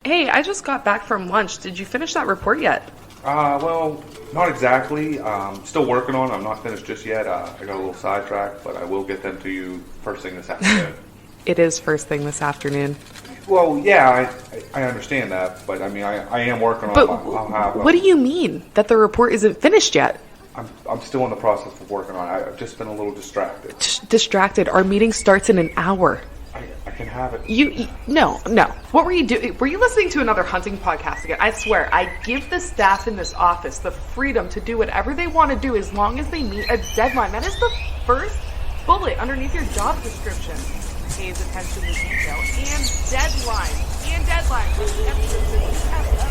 Hey, I just got back from lunch. Did you finish that report yet? Well, not exactly. Still working on it. I'm not finished just yet. I got a little sidetracked, but I will get them to you first thing this afternoon. It is first thing this afternoon. Well, yeah, I understand that, but I mean, I am working on But it. I'll have, what do you mean that the report isn't finished yet? I'm still in the process of working on it. I've just been a little distracted. Distracted. Our meeting starts in an hour. I can have it. No. What were you doing? Were you listening to another hunting podcast again? I swear, I give the staff in this office the freedom to do whatever they want to do as long as they meet a deadline. That is the first bullet underneath your job description. Pays attention to detail and deadlines. And deadlines.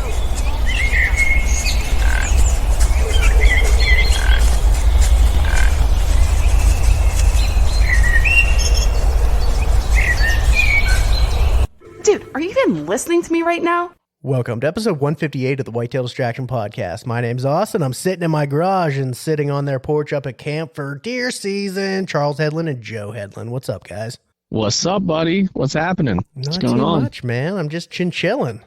Dude, are you even listening to me right now? Welcome to episode 158 of the Whitetail Distraction Podcast. My name's Austin. I'm sitting in my garage and sitting on their porch up at camp for deer season. Charles Headland and Joe Headland. What's up, guys? What's up, buddy? What's happening? What's going on? Not much, man. I'm just chinchilling.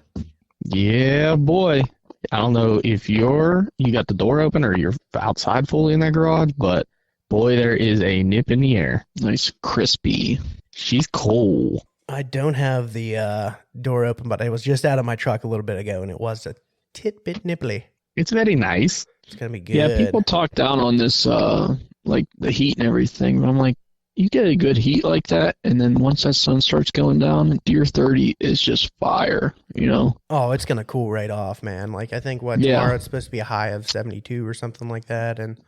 Yeah, boy. I don't know if you got the door open or you're outside fully in that garage, but boy, there is a nip in the air. Nice, crispy. She's cold. I don't have the door open, but I was just out of my truck a little bit ago, and it was a tidbit nipply. It's very nice. It's going to be good. Yeah, people talk down on this, like the heat and everything, but I'm like, you get a good heat like that, and then once that sun starts going down, deer 30 is just fire, you know? Oh, it's going to cool right off, man. Like, I think, tomorrow it's supposed to be a high of 72 or something like that, and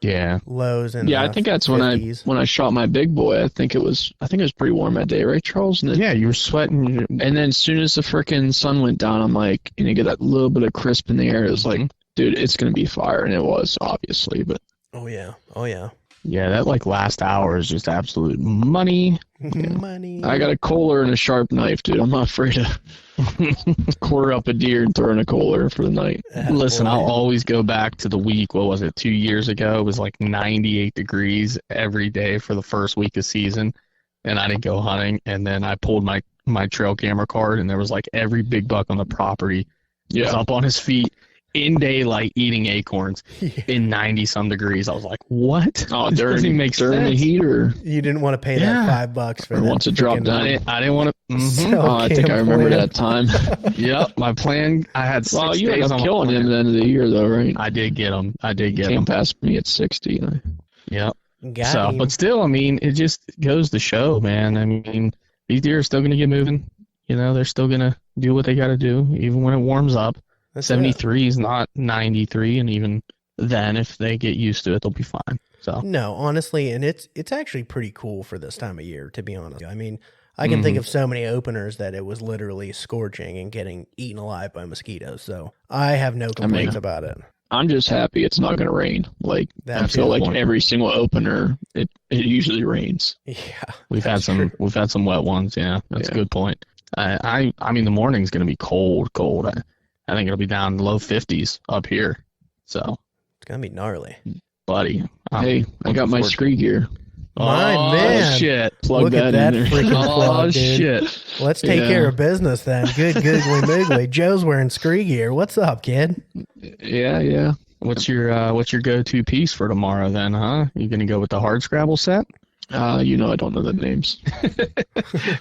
yeah, lows in I think that's 50s. when I shot my big boy. I think it was pretty warm that day, right, Charles? And then, yeah, you were sweating. And then as soon as the frickin' sun went down, I'm like, and you get that little bit of crisp in the air. It was like, dude, it's going to be fire. And it was, obviously, but. Oh, yeah. Yeah, that like last hour is just absolute money. Yeah. Money. I got a Kohler and a sharp knife, dude. I'm not afraid to quarter up a deer and throw in a Kohler for the night. Listen, boy. I'll always go back to the week. What was it? 2 years ago, it was like 98 degrees every day for the first week of season, and I didn't go hunting. And then I pulled my trail camera card, and there was like every big buck on the property was up on his feet in daylight eating acorns in 90-some degrees. I was like, what? Oh, This doesn't even make during the sense. heat, or You didn't want to pay that $5 for that. once it dropped down. I didn't want to. So I think I remember that time. Yep, my plan. I had 6 Well, you days ended on up my killing plan. him at the end of the year, though, right? I did get him. Came past me at 60. Yep. Got So, him. but still, I mean, it just goes to show, man. I mean, these deer are still going to get moving. You know, they're still going to do what they got to do, even when it warms up. That's 73 is not 93, and even then, if they get used to it, they'll be fine. So, No, honestly, and it's actually pretty cool for this time of year, to be honest. I mean, I can think of so many openers that it was literally scorching and getting eaten alive by mosquitoes. So I have no complaints about it. I'm just happy it's not going to rain. Like, That I feel too. like every single opener, it usually rains. Yeah, we've had some wet ones. Yeah, that's a good point. I mean, the morning's going to be cold. I think it'll be down low 50s up here. So, it's gonna be gnarly. buddy. Hey, I got my scree gear. My man. Shit. Plug Look at that that in there. freaking Oh, plug, dude. shit. Let's take Yeah. care of business then. Good googly moogly. Joe's wearing scree gear. What's up, kid? Yeah. What's your go-to piece for tomorrow then, huh? You going to go with the hard Scrabble set? I don't know the names.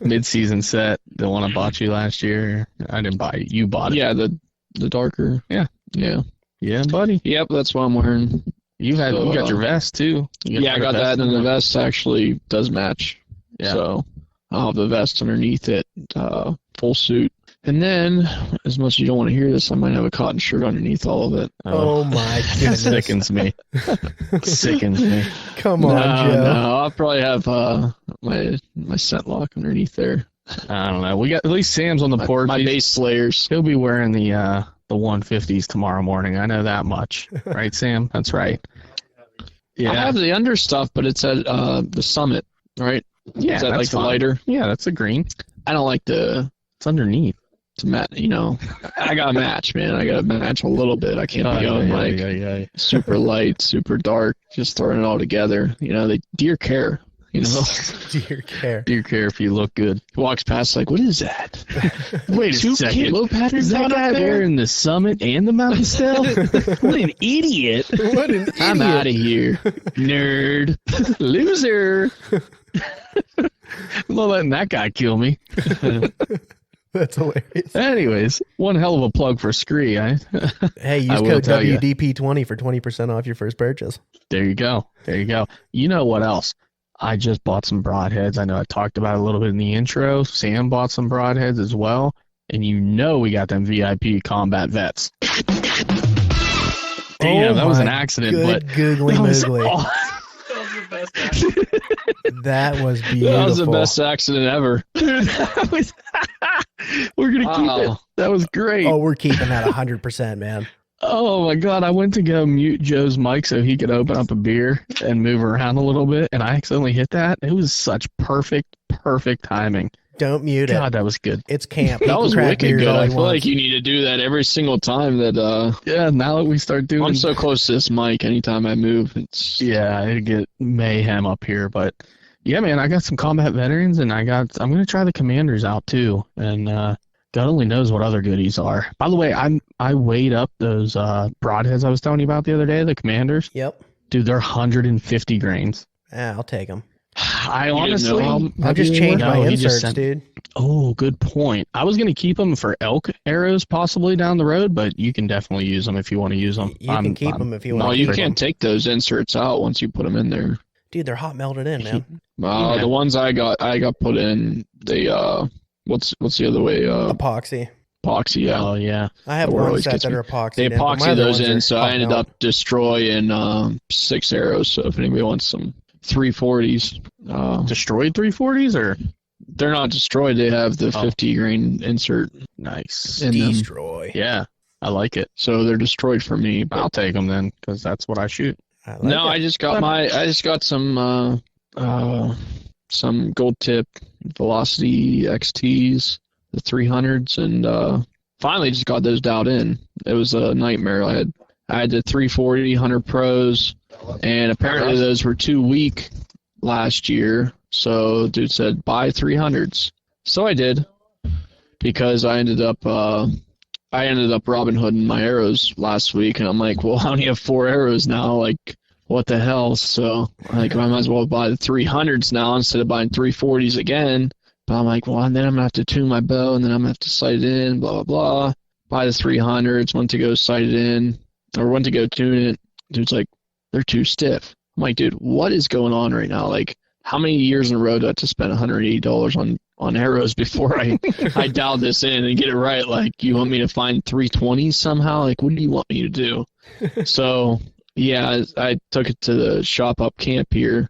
Mid-season set, the one I bought you last year. I didn't buy it. You bought it. Yeah, the darker. Yeah. Yeah, buddy. Yep, that's what I'm wearing. You got your vest too. Yeah, I got that, and the vest actually does match. Yeah. So I'll have the vest underneath it, full suit. And then, as much as you don't want to hear this, I might have a cotton shirt underneath all of it. Oh my goodness. Sickens me. Sickens me. Come on, Joe. No, I'll probably have my scent lock underneath there. I don't know. We got at least Sam's on the porch. My base slayers. He'll be wearing the 150s tomorrow morning. I know that much, right, Sam? That's right. I have the under stuff, but it's at the Summit, right? Yeah, Is that that's like the fine. lighter? Yeah, that's the green. I don't like It's underneath. to match. I got to match, man. I got to match a little bit. I can't be going super light, super dark, just throwing it all together. The deer care. you know. Dear care. Do you care if you look good? Walks past like, what is that? Wait a Two second. camo patterns Is that out guy there? wearing the Summit and the Mountain Stell? What an idiot. What an idiot. I'm out of here, nerd, loser. I'm not letting that guy kill me. That's hilarious. Anyways, one hell of a plug for Scree. Hey, use I will code tell ya. WDP20 for 20% off your first purchase. There you go. There you go. You know what else? I just bought some broadheads. I know I talked about it a little bit in the intro. Sam bought some broadheads as well. And you know we got them VIP combat vets. Damn, that was an accident, good but googly that was moogly. awesome. That was beautiful. That was the best accident ever. Dude, that was we're gonna keep it. That was great. Oh, we're keeping that 100%, man. Oh my god, I went to go mute Joe's mic so he could open up a beer and move around a little bit, and I accidentally hit that. It was such perfect timing. Don't mute it. God, that was good. It's camp. He That can was crack wicked beers good. all I he feel wants. like you need to do that every single time that Yeah, now that we start doing I'm so close to this mic. Anytime I move, it's yeah, it'd get mayhem up here, but yeah, man, I got some combat veterans, and I'm gonna try the commanders out too, and God only knows what other goodies are. By the way, I weighed up those broadheads I was telling you about the other day, the commanders. Yep. Dude, they're 150 grains. I'll take them. I didn't honestly, know I'll just change No, my he just inserts, sent- dude. Oh, good point. I was gonna keep them for elk arrows possibly down the road, but you can definitely use them if you want to use them. You can keep them if you no, want. you to. can't take those inserts out once you put them in there. Dude, they're hot melted in, man. Yeah. The ones I got put in the what's the other way Epoxy. epoxy. Yeah, Oh yeah. I have That one always set gets that me. are epoxy. they epoxy those in, so I ended up destroying 6 arrows. So if anybody wants some 340s, Destroyed 340s or they're not destroyed. They have the 50 grain insert nice. in them, destroy. Yeah, I like it. so they're destroyed for me. But I'll take them then because that's what I shoot. I like no, it. I just got some gold tip Velocity XTs, the 300s, and finally just got those dialed in. It was a nightmare. I had the 340 100 Pros, and apparently those were too weak last year. So dude said buy 300s. So I did, because I ended up Robin Hooding my arrows last week, and I'm like, well, I only have 4 arrows now. Like, what the hell? So like, I might as well buy the 300s now instead of buying 340s again. But I'm like, well, and then I'm gonna have to tune my bow, and then I'm gonna have to sight it in, blah blah blah. Buy the 300s, went to go sight it in, or went to go tune it. Dude's like, they're too stiff. I'm like, dude, what is going on right now? Like, how many years in a row do I have to spend $180 on arrows before I dial this in and get it right? Like, you want me to find 320s somehow? Like, what do you want me to do? So yeah, I took it to the shop up camp here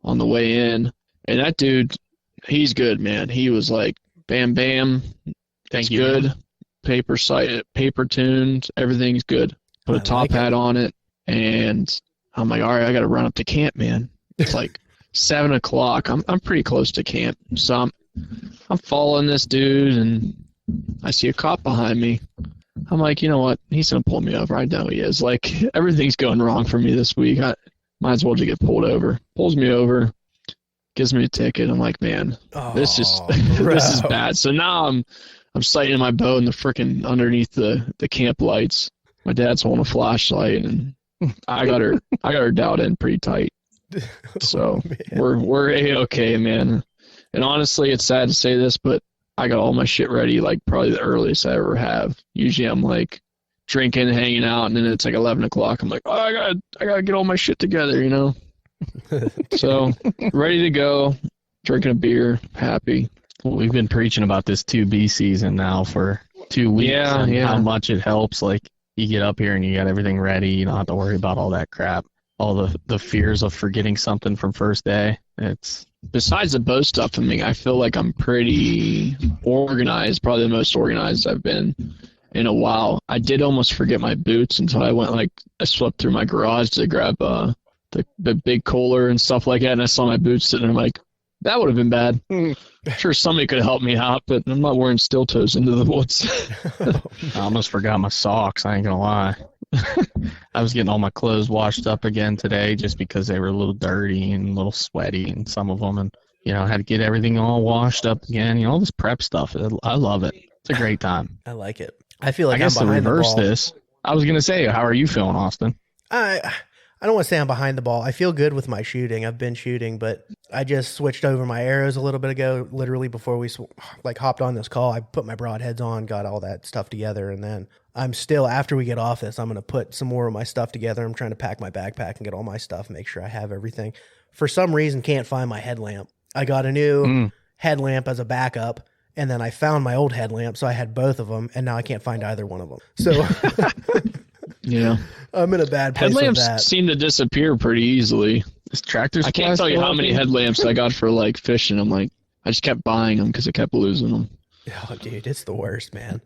on the way in, and that dude, he's good, man. He was like, bam, bam, Thank it's you. good. Paper sight, paper tuned, everything's good. Put a I top like it. hat on it, and I'm like, all right, I got to run up to camp, man. It's like 7 o'clock. I'm pretty close to camp, so I'm following this dude, and I see a cop behind me. I'm like, you know what? He's gonna pull me over. I know he is. Like, everything's going wrong for me this week. I might as well just get pulled over. Pulls me over, gives me a ticket. I'm like, man, this is this is bro. bad. So now I'm sighting my bow in the frickin' underneath the camp lights. My dad's holding a flashlight, and I got her dialed in pretty tight. So we're A-okay, man. And honestly, it's sad to say this, but I got all my shit ready, like probably the earliest I ever have. Usually I'm like drinking, hanging out, and then it's like 11 o'clock. I'm like, oh, I gotta get all my shit together, you know? So ready to go, drinking a beer, happy. Well, we've been preaching about this 2B season now for 2 weeks. Yeah, and yeah. how much it helps. Like, you get up here and you got everything ready. You don't have to worry about all that crap. All the fears of forgetting something from first day. It's Besides the bow stuff, I mean, I feel like I'm pretty organized, probably the most organized I've been in a while. I did almost forget my boots until I swept through my garage to grab the big cooler and stuff like that, and I saw my boots sitting there. I'm like, that would have been bad. Sure, somebody could have helped me out, but I'm not wearing steel toes into the woods. I almost forgot my socks. I ain't gonna lie. I was getting all my clothes washed up again today just because they were a little dirty and a little sweaty in some of them. And, I had to get everything all washed up again. All this prep stuff. I love it. It's a great time. I like it. I feel like I guess I'm to behind reverse the ball. this, I was going to say, how are you feeling, Austin? I don't want to say I'm behind the ball. I feel good with my shooting. I've been shooting, but I just switched over my arrows a little bit ago, literally before we hopped on this call. I put my broadheads on, got all that stuff together, and then I'm still, after we get off this, I'm going to put some more of my stuff together. I'm trying to pack my backpack and get all my stuff, make sure I have everything. For some reason, can't find my headlamp. I got a new headlamp as a backup, and then I found my old headlamp, so I had both of them, and now I can't find either one of them. So... Yeah. I'm in a bad place Headlamps with that. seem to disappear pretty easily. This tractor's I can't tell you how many headlamps I got for like fishing. I just kept buying them because I kept losing them. Oh, dude, it's the worst, man.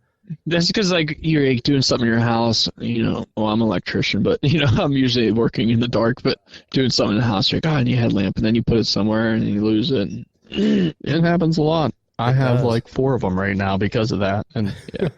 That's because you're doing something in your house. Well, I'm an electrician, but I'm usually working in the dark. But doing something in the house, you're like, I need a headlamp, and then you put it somewhere and you lose it. It happens a lot. I have does. like 4 of them right now because of that. And yeah.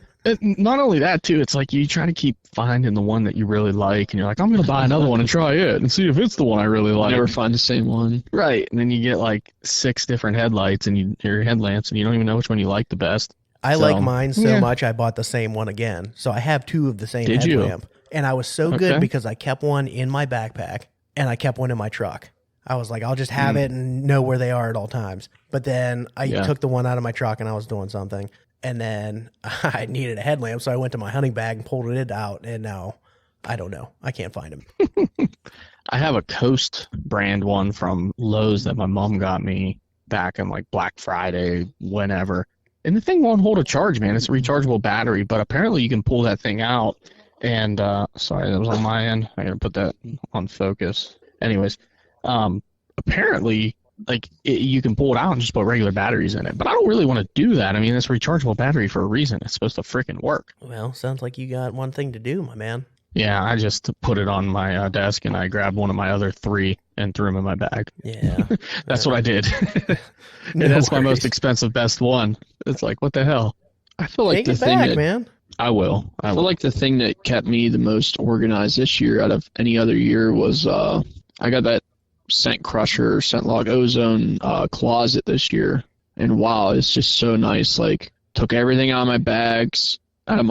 Not only that, too, it's like you try to keep finding the one that you really like, and you're like, I'm going to buy another one and try it and see if it's the one I really like. Never find the same one. Right, and then you get like 6 different headlights and your headlamps, and you don't even know which one you like the best. I like mine so much, I bought the same one again. So I have 2 of the same headlamp. And I was so good because I kept one in my backpack, and I kept one in my truck. I was like, I'll just have it and know where they are at all times. But then I took the one out of my truck, and I was doing something. And then I needed a headlamp, so I went to my hunting bag and pulled it out, and now I don't know. I can't find him. I have a Coast brand one from Lowe's that my mom got me back in like Black Friday, whenever. And the thing won't hold a charge, man. It's a rechargeable battery, but apparently you can pull that thing out. And sorry, that was on my end. I gotta put that on focus. Anyways, apparently... you can pull it out and just put regular batteries in it. But I don't really want to do that. I mean, it's a rechargeable battery for a reason. It's supposed to freaking work. Well, sounds like you got one thing to do, my man. Yeah, I just put it on my desk, and I grabbed one of my other 3 and threw them in my bag. Yeah. That's what I did. And that's my most expensive, best one. It's like, what the hell? I feel like Take the it thing back, that... man. I will. I feel like the thing that kept me the most organized this year out of any other year was I got that scent crusher, scent log ozone closet this year, and wow, it's just so nice. Like, took everything out of my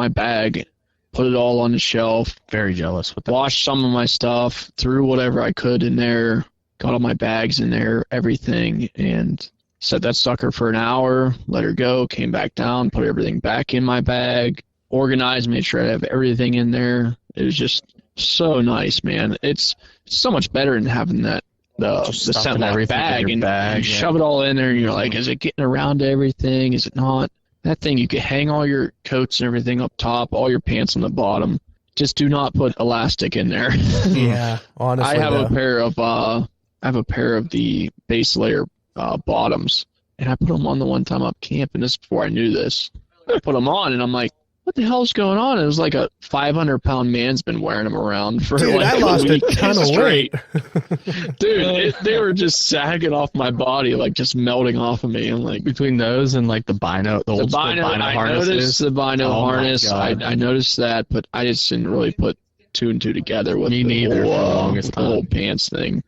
bag, put it all on the shelf. Very jealous with that. Washed some of my stuff, threw whatever I could in there, got all my bags in there, everything, and set that sucker for an hour, let her go, came back down, put everything back in my bag, organized, made sure I have everything in there. It was just so nice, man. It's so much better than having that the scent log bag, and you shove it all in there, and you're like, is it getting around to everything? Is it not? That thing, you can hang all your coats and everything up top, all your pants on the bottom. Just do not put elastic in there. Yeah, honestly, I have a pair of the base layer bottoms, and I put them on the one time up camp, and this is before I knew this. I put them on, and I'm like, what the hell's going on? It was like a 500-pound man's been wearing them around for Dude, like I lost a week a ton of straight. weight. Dude, they were just sagging off my body, like just melting off of me. I'm like, between those and like the bino, the old bino I harnesses. noticed The bino harness. I I noticed that, but I just didn't really put 2 and 2 together with Me neither, for the longest the whole time. pants thing.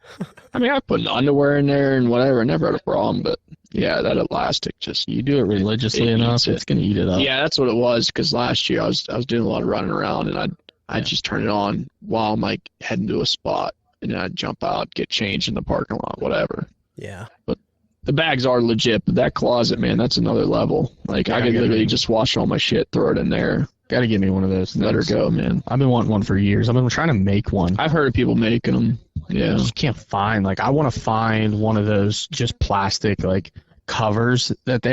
I mean, I put underwear in there and whatever. I never had a problem, but yeah, that elastic just you do it religiously it enough, eats it. it's gonna eat it up. Yeah, that's what it was. Because last year I was doing a lot of running around, and I'd just turn it on while I'm like heading to a spot, and then I'd jump out, get changed in the parking lot, whatever. Yeah. But the bags are legit. But that closet, man, that's another level. Like I could literally just wash all my shit, throw it in there, Gotta give me one of those. let her go, man. I've been wanting one for years. I've been trying to make one. I've heard of people making them. I Yeah. just can't find. Like, I want to find one of those just plastic like covers that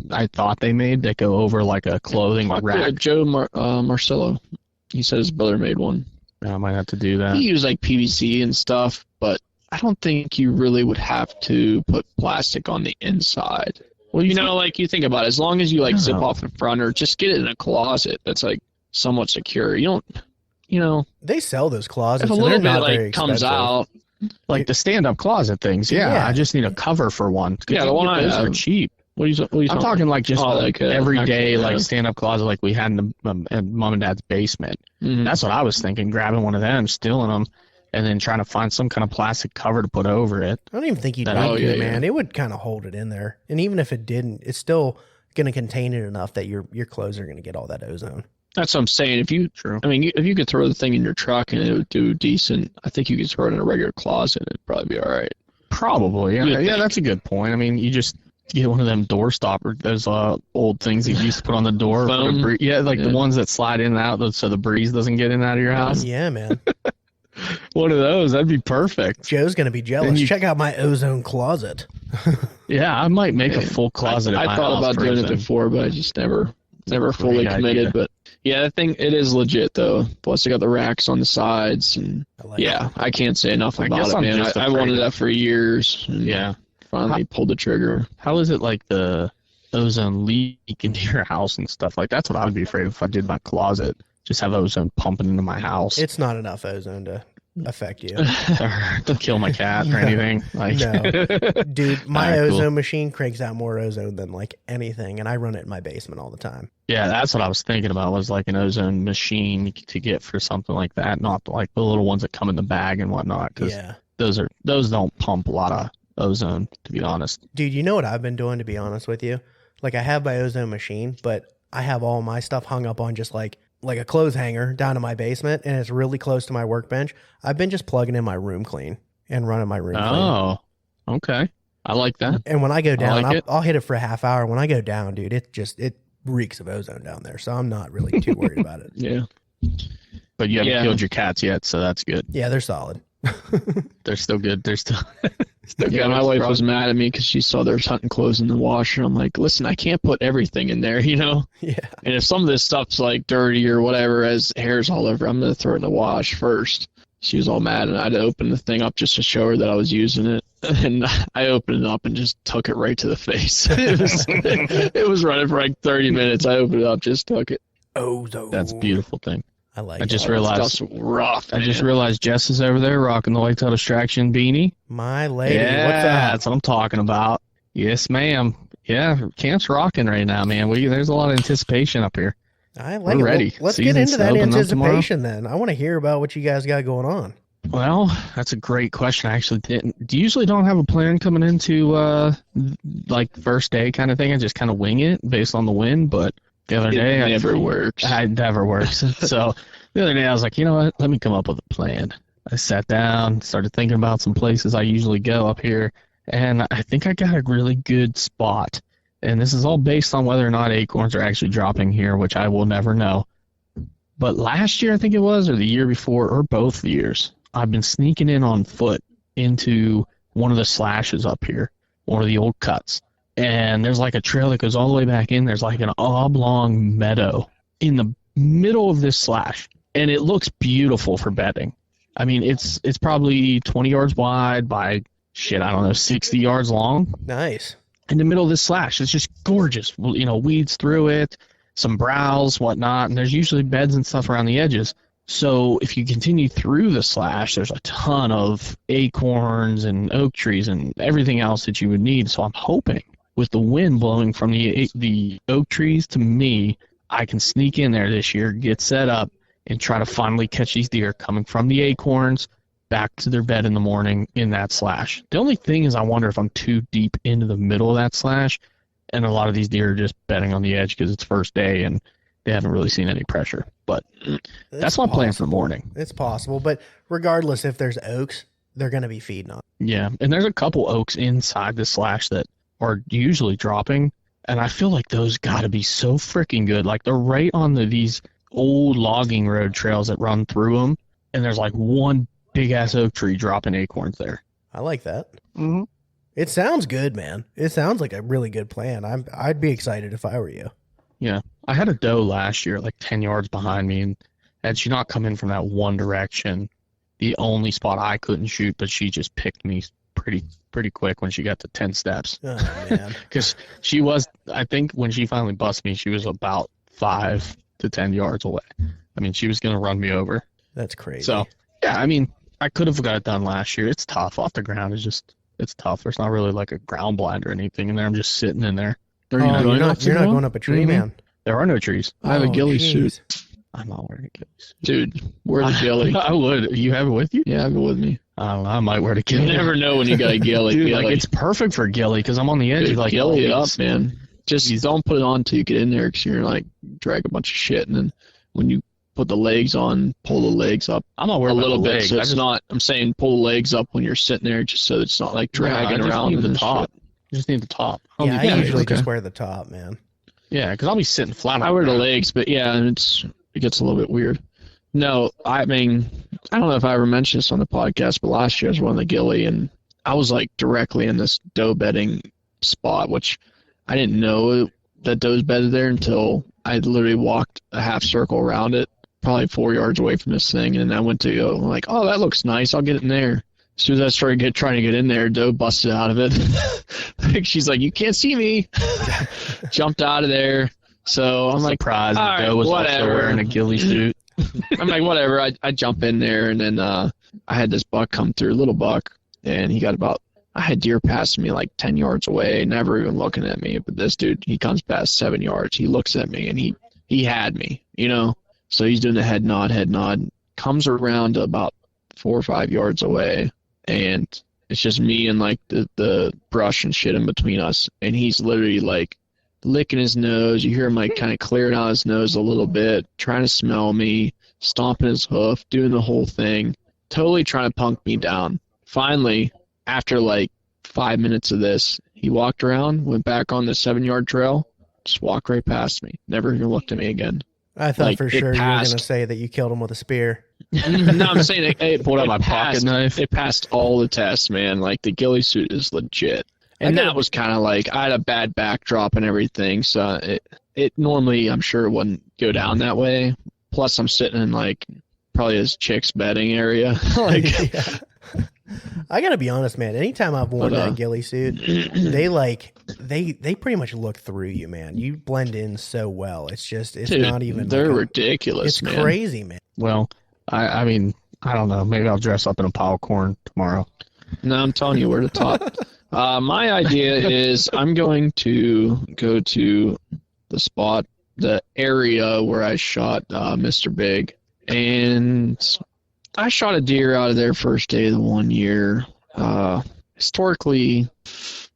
I thought they made that go over like a clothing rack. Joe Marcello, he said his brother made one. I might have to do that. He used like PVC and stuff, but I don't think you really would have to put plastic on the inside. Well, like you think about it, as long as you like zip off the front or just get it in a closet that's like somewhat secure. You don't, They sell those closets. if a and little they're bit not very like comes expensive. out, Like the stand-up closet things. Yeah, Yeah. I just need a cover for one. Yeah, the one I those are have. cheap. What are you I'm talking like just like everyday, actual, like stand-up closet like we had in mom and dad's basement. Mhm. That's what I was thinking, grabbing one of them, stealing them, and then trying to find some kind of plastic cover to put over it. I don't even think you'd That- need oh, to, yeah, man. It would kind of hold it in there. And even if it didn't, it's still going to contain it enough that your clothes are going to get all that ozone. That's what I'm saying. If you could throw the thing in your truck and it would do decent, I think you could throw it in a regular closet and it'd probably be all right. Probably, yeah. You'd Yeah, think. that's a good point. I mean, you just get one of them door stoppers, those old things you used to put on the door. For Foam? the ones that slide in and out so the breeze doesn't get in and out of your house. Yeah, man. One of those, that'd be perfect. Joe's going to be jealous. Check out my ozone closet. Yeah, I might make a full closet at I my thought house about doing it person. before, but I just never fully great committed. idea. But yeah, I think it is legit though. Plus, I got the racks on the sides, and I like yeah, I can't say enough I about guess it, I'm man. just I afraid wanted of- that for years. And Yeah. finally pulled the trigger. How is it like the ozone leak into your house and stuff? Like that's what I would be afraid of if I did my closet. Just have ozone pumping into my house. It's not enough ozone to affect you. Or to kill my cat or anything. Like No. Dude, my Alright, ozone cool. machine cranks out more ozone than like anything, and I run it in my basement all the time. Yeah, that's what I was thinking about, was like an ozone machine to get for something like that, not like the little ones that come in the bag and whatnot, because Yeah. those don't pump a lot of ozone, to be honest. Dude, you know what I've been doing, to be honest with you? Like, I have my ozone machine, but I have all my stuff hung up on just like a clothes hanger down in my basement, and it's really close to my workbench. I've been just plugging in my room clean and running my room clean. Oh, okay. I like that. And when I go down, like it. I'll hit it for a half hour. When I go down, dude, it reeks of ozone down there. So I'm not really too worried about it. Yeah. But you haven't Yeah. killed your cats yet, so that's good. Yeah, they're solid. They're still good. They're still. Yeah, my wife was mad at me because she saw there's hunting clothes in the washer. I'm like, listen, I can't put everything in there, you know? Yeah. And if some of this stuff's like dirty or whatever, has hairs all over, I'm going to throw it in the wash first. She was all mad, and I had to open the thing up just to show her that I was using it. And I opened it up and just took it right to the face. It was running for like 30 minutes. I opened it up, just took it. Ozone. That's a beautiful thing. I like I it. just That realized. stuff's rough. I just man. realized Jess is over there rocking the Whitetail Distraction beanie. My lady. Yeah, What's up? that's what I'm talking about. Yes, ma'am. Yeah, camp's rocking right now, man. There's a lot of anticipation up here. I like We're it. ready. Let's get Season's into that opening up tomorrow. anticipation then. I want to hear about what you guys got going on. Well, that's a great question. I actually usually don't have a plan coming into like first day kind of thing. I just kind of wing it based on the wind. But the other day, It never works. It never works. So the other day, I was like, you know what? Let me come up with a plan. I sat down, started thinking about some places I usually go up here, and I think I got a really good spot. And this is all based on whether or not acorns are actually dropping here, which I will never know. But last year, I think it was, or the year before, or both years, I've been sneaking in on foot into one of the slashes up here, one of the old cuts. And there's like a trail that goes all the way back in. There's like an oblong meadow in the middle of this slash. And it looks beautiful for bedding. I mean, it's probably 20 yards wide by, 60 yards long. Nice. In the middle of this slash. It's just gorgeous. You know, weeds through it, some browse, whatnot, and there's usually beds and stuff around the edges. So if you continue through the slash, there's a ton of acorns and oak trees and everything else that you would need. So I'm hoping with the wind blowing from the oak trees to me, I can sneak in there this year, get set up, and try to finally catch these deer coming from the acorns back to their bed in the morning in that slash. The only thing is I wonder if I'm too deep into the middle of that slash, and a lot of these deer are just bedding on the edge because it's first day and they haven't really seen any pressure. But that's my plan for the morning. It's possible, but regardless, if there's oaks, they're going to be feeding on. Yeah, and there's a couple oaks inside the slash that are usually dropping, and I feel like those got to be so freaking good. Like they're right on these old logging road trails that run through them, and there's like one big ass oak tree dropping acorns there. I like that. Mm-hmm. It sounds good, man. It sounds like a really good plan. I'd be excited if I were you. Yeah, I had a doe last year, like 10 yards behind me, and had she not come in from that one direction, the only spot I couldn't shoot, but she just picked me pretty quick when she got to 10 steps. Oh, man. Because she was, I think when she finally busted me, she was about 5 to 10 yards away. I mean, she was going to run me over. That's crazy. So, yeah, I mean, I could have got it done last year. It's tough. Off the ground it's tough. There's not really like a ground blind or anything in there. I'm just sitting in there. Are you Oh, going you're not going up a tree, Mhm. man. There are no trees. I have a Oh, ghillie jeez. suit. I'm not wearing a ghillie suit. Dude, wear the ghillie. I would. You have it with you? Yeah, have it with me. I don't know. I might wear the You ghillie. never know when you got a ghillie. Dude, ghillie. like it's perfect for ghillie because I'm on the edge. Dude, Like ghillie it always. up, man. Just don't put it on till you get in there because you're like drag a bunch of shit, and then when you put the legs on, pull the legs up I'm not a wearing little bit. legs. So I it's just, not. I'm saying pull the legs up when you're sitting there, just so it's not like dragging I just around. need the and top. shit. I just need the top. Yeah, I yeah, usually okay. just wear the top, man. Yeah, because I'll be sitting flat. I wear the legs, but yeah, and it gets a little bit weird. No, I mean, I don't know if I ever mentioned this on the podcast, but last year I was running the ghillie, and I was like directly in this doe bedding spot, which I didn't know that does bedded there until I literally walked a half circle around it, probably 4 yards away from this thing, and I went to go, I'm like, oh, that looks nice, I'll get it in there. As soon as I started trying to get in there, doe busted out of it. She's like, you can't see me. Jumped out of there. So I'm like, surprised all that right, Joe was also whatever. wearing a ghillie suit. I'm like, whatever. I jump in there, and then I had this buck come through, little buck, and he got about, I had deer passing me like 10 yards away, never even looking at me. But this dude, he comes past 7 yards. He looks at me, and he had me, you know? So he's doing the head nod, comes around to about 4 or 5 yards away, and it's just me and like the brush and shit in between us. And he's literally like licking his nose. You hear him like kind of clearing out his nose a little bit, trying to smell me, stomping his hoof, doing the whole thing, totally trying to punk me down. Finally, after like 5 minutes of this, he walked around, went back on the 7-yard trail, just walked right past me, never even looked at me again. I thought Like, for it sure you were going to passed. say that you killed him with a spear. No, I'm saying it Pulled out my passed, pocket knife. It passed all the tests, man. Like the ghillie suit is legit, and that was kind of like I had a bad backdrop and everything, so it normally I'm sure wouldn't go down that way. Plus, I'm sitting in like probably his chick's bedding area, like. Yeah. I gotta be honest, man. Anytime I've worn that ghillie suit, they pretty much look through you, man. You blend in so well. It's just it's Dude, not even. they're like ridiculous. it's man. crazy, man. Well, I mean, I don't know. Maybe I'll dress up in a pile of corn tomorrow. No, I'm telling you, we're the top. My idea is I'm going to go to the spot, the area where I shot Mr. Big, and I shot a deer out of there first day of the 1 year. Historically,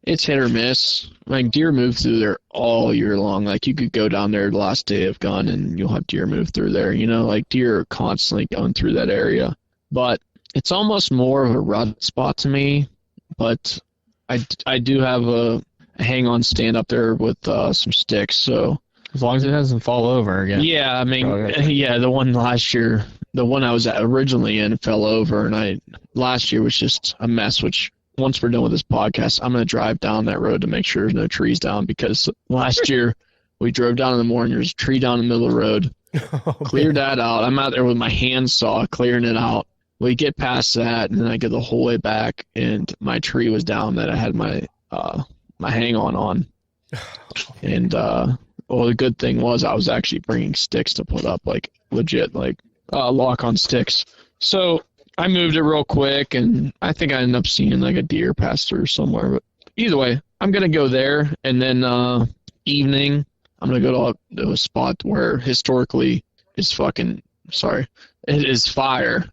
it's hit or miss. Like deer move through there all year long. Like you could go down there the last day of gun and you'll have deer move through there. You know, like deer are constantly going through that area. But it's almost more of a rut spot to me. But I do have a hang-on stand up there with some sticks. So As long as it doesn't fall over again. yeah, I mean, Okay. yeah, the one last year, the one I was originally in fell over, and last year was just a mess. Which once we're done with this podcast, I'm gonna drive down that road to make sure there's no trees down, because last year we drove down in the morning, there's a tree down the middle of the road. Oh, Cleared that out. I'm out there with my handsaw clearing it out. We get past that, and then I get the whole way back, and my tree was down that I had my my hang on. And well, the good thing was I was actually bringing sticks to put up, like legit, like lock on sticks. So I moved it real quick, and I think I ended up seeing like a deer pass through somewhere. But either way, I'm gonna go there, and then evening I'm gonna go to a spot where historically is it is fire,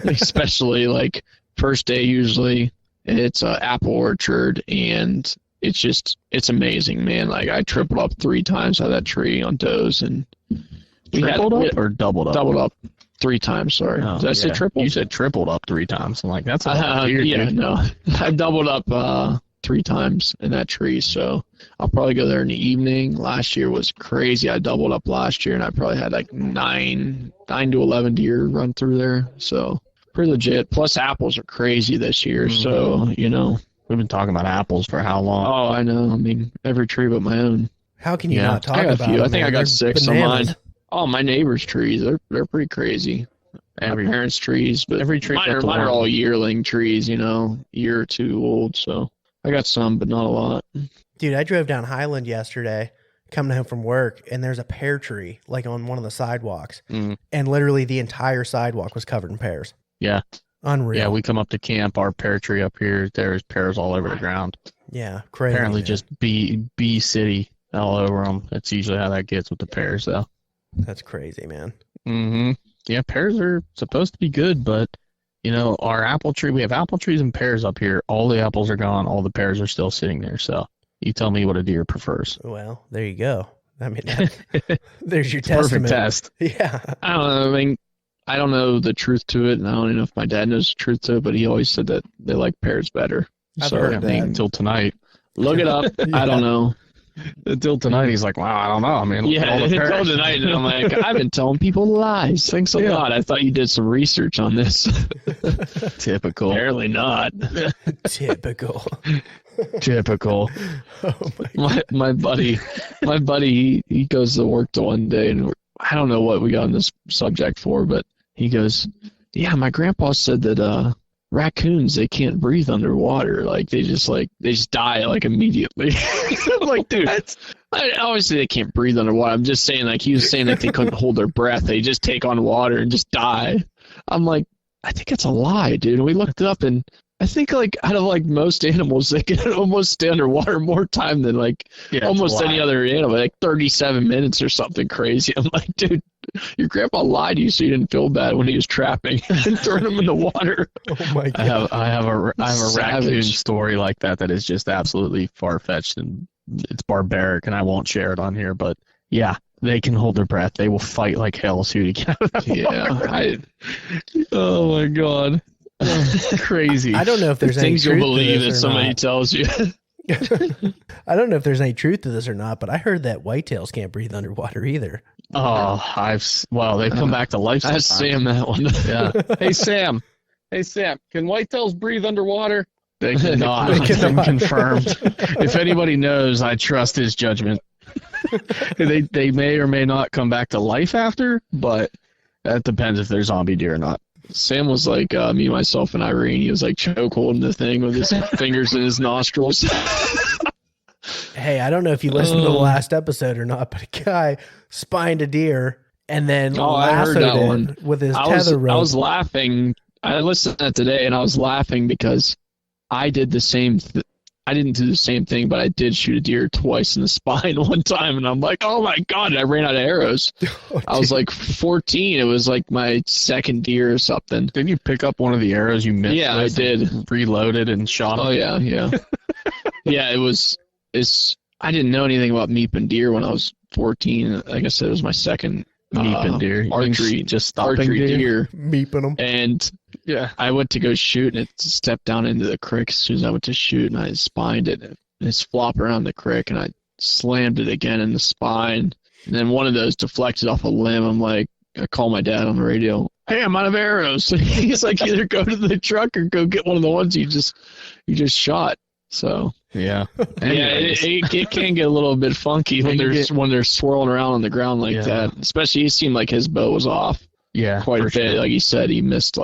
especially like first day usually. It's an apple orchard, and it's amazing, man. Like I tripled up 3 times out of that tree on does, and Tripled up or doubled up? doubled up 3 times. Sorry, Oh, did I say yeah. triple? You said tripled up 3 times. I'm like, that's a lot of deer, yeah, dude. no, I doubled up 3 times in that tree. So I'll probably go there in the evening. Last year was crazy. I doubled up last year, and I probably had like 9 to 11 deer run through there. So pretty legit. Plus apples are crazy this year. So you know. We've been talking about apples for how long? Oh, I know. I mean, every tree but my own. How can you Yeah. not talk I got a about few. them, I think man? I got They're 6 on bananas. mine. Oh, my neighbor's trees. They're pretty crazy. Every- My parents' trees, but every tree mine but the are one. all yearling trees, you know, year or 2 old. So I got some, but not a lot. Dude, I drove down Highland yesterday, coming home from work, and there's a pear tree like on one of the sidewalks, Mm. and literally the entire sidewalk was covered in pears. Yeah. Unreal. Yeah, we come up to camp, our pear tree up here, there's pears all over the ground. Yeah, crazy. Apparently man. just bee city. all over them. That's usually how that gets with the pears, though. That's crazy, man. Mm-hmm. Yeah, pears are supposed to be good, but, our apple tree, we have apple trees and pears up here. All the apples are gone. All the pears are still sitting there. So you tell me what a deer prefers. Well, there you go. I mean, there's your Perfect testament. test. Yeah. I don't know. I mean, I don't know the truth to it, and I don't even know if my dad knows the truth to it, but he always said that they like pears better. I've heard I think that. until tonight. Look it up. I don't know. Until tonight, he's like, wow, I don't know. I mean, look at all the until pears. tonight, and I'm like, I've been telling people lies. Thanks a lot. I thought you did some research on this. Typical. Apparently not. Typical. Typical. Oh my My buddy, he goes to work the one day, and I don't know what we got on this subject for, but he goes, yeah, my grandpa said that raccoons, they can't breathe underwater. Like they just die like immediately. I'm like, dude, obviously they can't breathe underwater. I'm just saying, like, he was saying that they couldn't hold their breath. They just take on water and just die. I'm like, I think it's a lie, dude. And we looked it up, and I think, like, out of, like, most animals, they can almost stay underwater more time than, like, almost any other animal, like 37 minutes or something crazy. I'm like, dude, your grandpa lied to you so you didn't feel bad when he was trapping and throwing them in the water. Oh my god. I have a raccoon Savage. story like that is just absolutely far-fetched, and it's barbaric, and I won't share it on here, but yeah, they can hold their breath. They will fight like hell to get out of that water. Oh my god. Crazy. I don't know if there's any Things you'll truth to believe this that or somebody not. tells you. I don't know if there's any truth to this or not, but I heard that whitetails can't breathe underwater either. Oh, they've come back to life Ask sometime. Sam that one. Yeah. Hey, Sam, can whitetails breathe underwater? They cannot. They cannot. Confirmed. If anybody knows, I trust his judgment. They may or may not come back to life after, but that depends if they're zombie deer or not. Sam was like, me, myself, and Irene. He was like choke holding the thing with his fingers in his nostrils. Hey, I don't know if you listened to the last episode or not, but a guy spined a deer and then I heard lassoed that it one. with his I tether rope. was laughing. I listened to that today, and I was laughing because I did the same. I didn't do the same thing, but I did shoot a deer twice in the spine one time, and I'm like, oh my god! I ran out of arrows. Oh, I was dude. like 14. It was like my second deer or something. Didn't you pick up one of the arrows you missed? Yeah, I did. Reloaded and shot Oh them? yeah. Yeah, I didn't know anything about meeping deer when I was 14. Like I said, it was my second Meeping deer. You mean archery, just stopping archery deer? deer. Meeping them. And Yeah. I went to go shoot, and it stepped down into the creek as soon as I went to shoot, and I spined it. And it's flopping around the creek, and I slammed it again in the spine. And then one of those deflected off a limb. I'm like, I call my dad on the radio. Hey, I'm out of arrows. He's like, either go to the truck or go get one of the ones you just shot. So Yeah. it can get a little bit funky when they're swirling around on the ground like that. Especially, it seemed like his bow was off Yeah. quite a for bit. sure. Like he said, he missed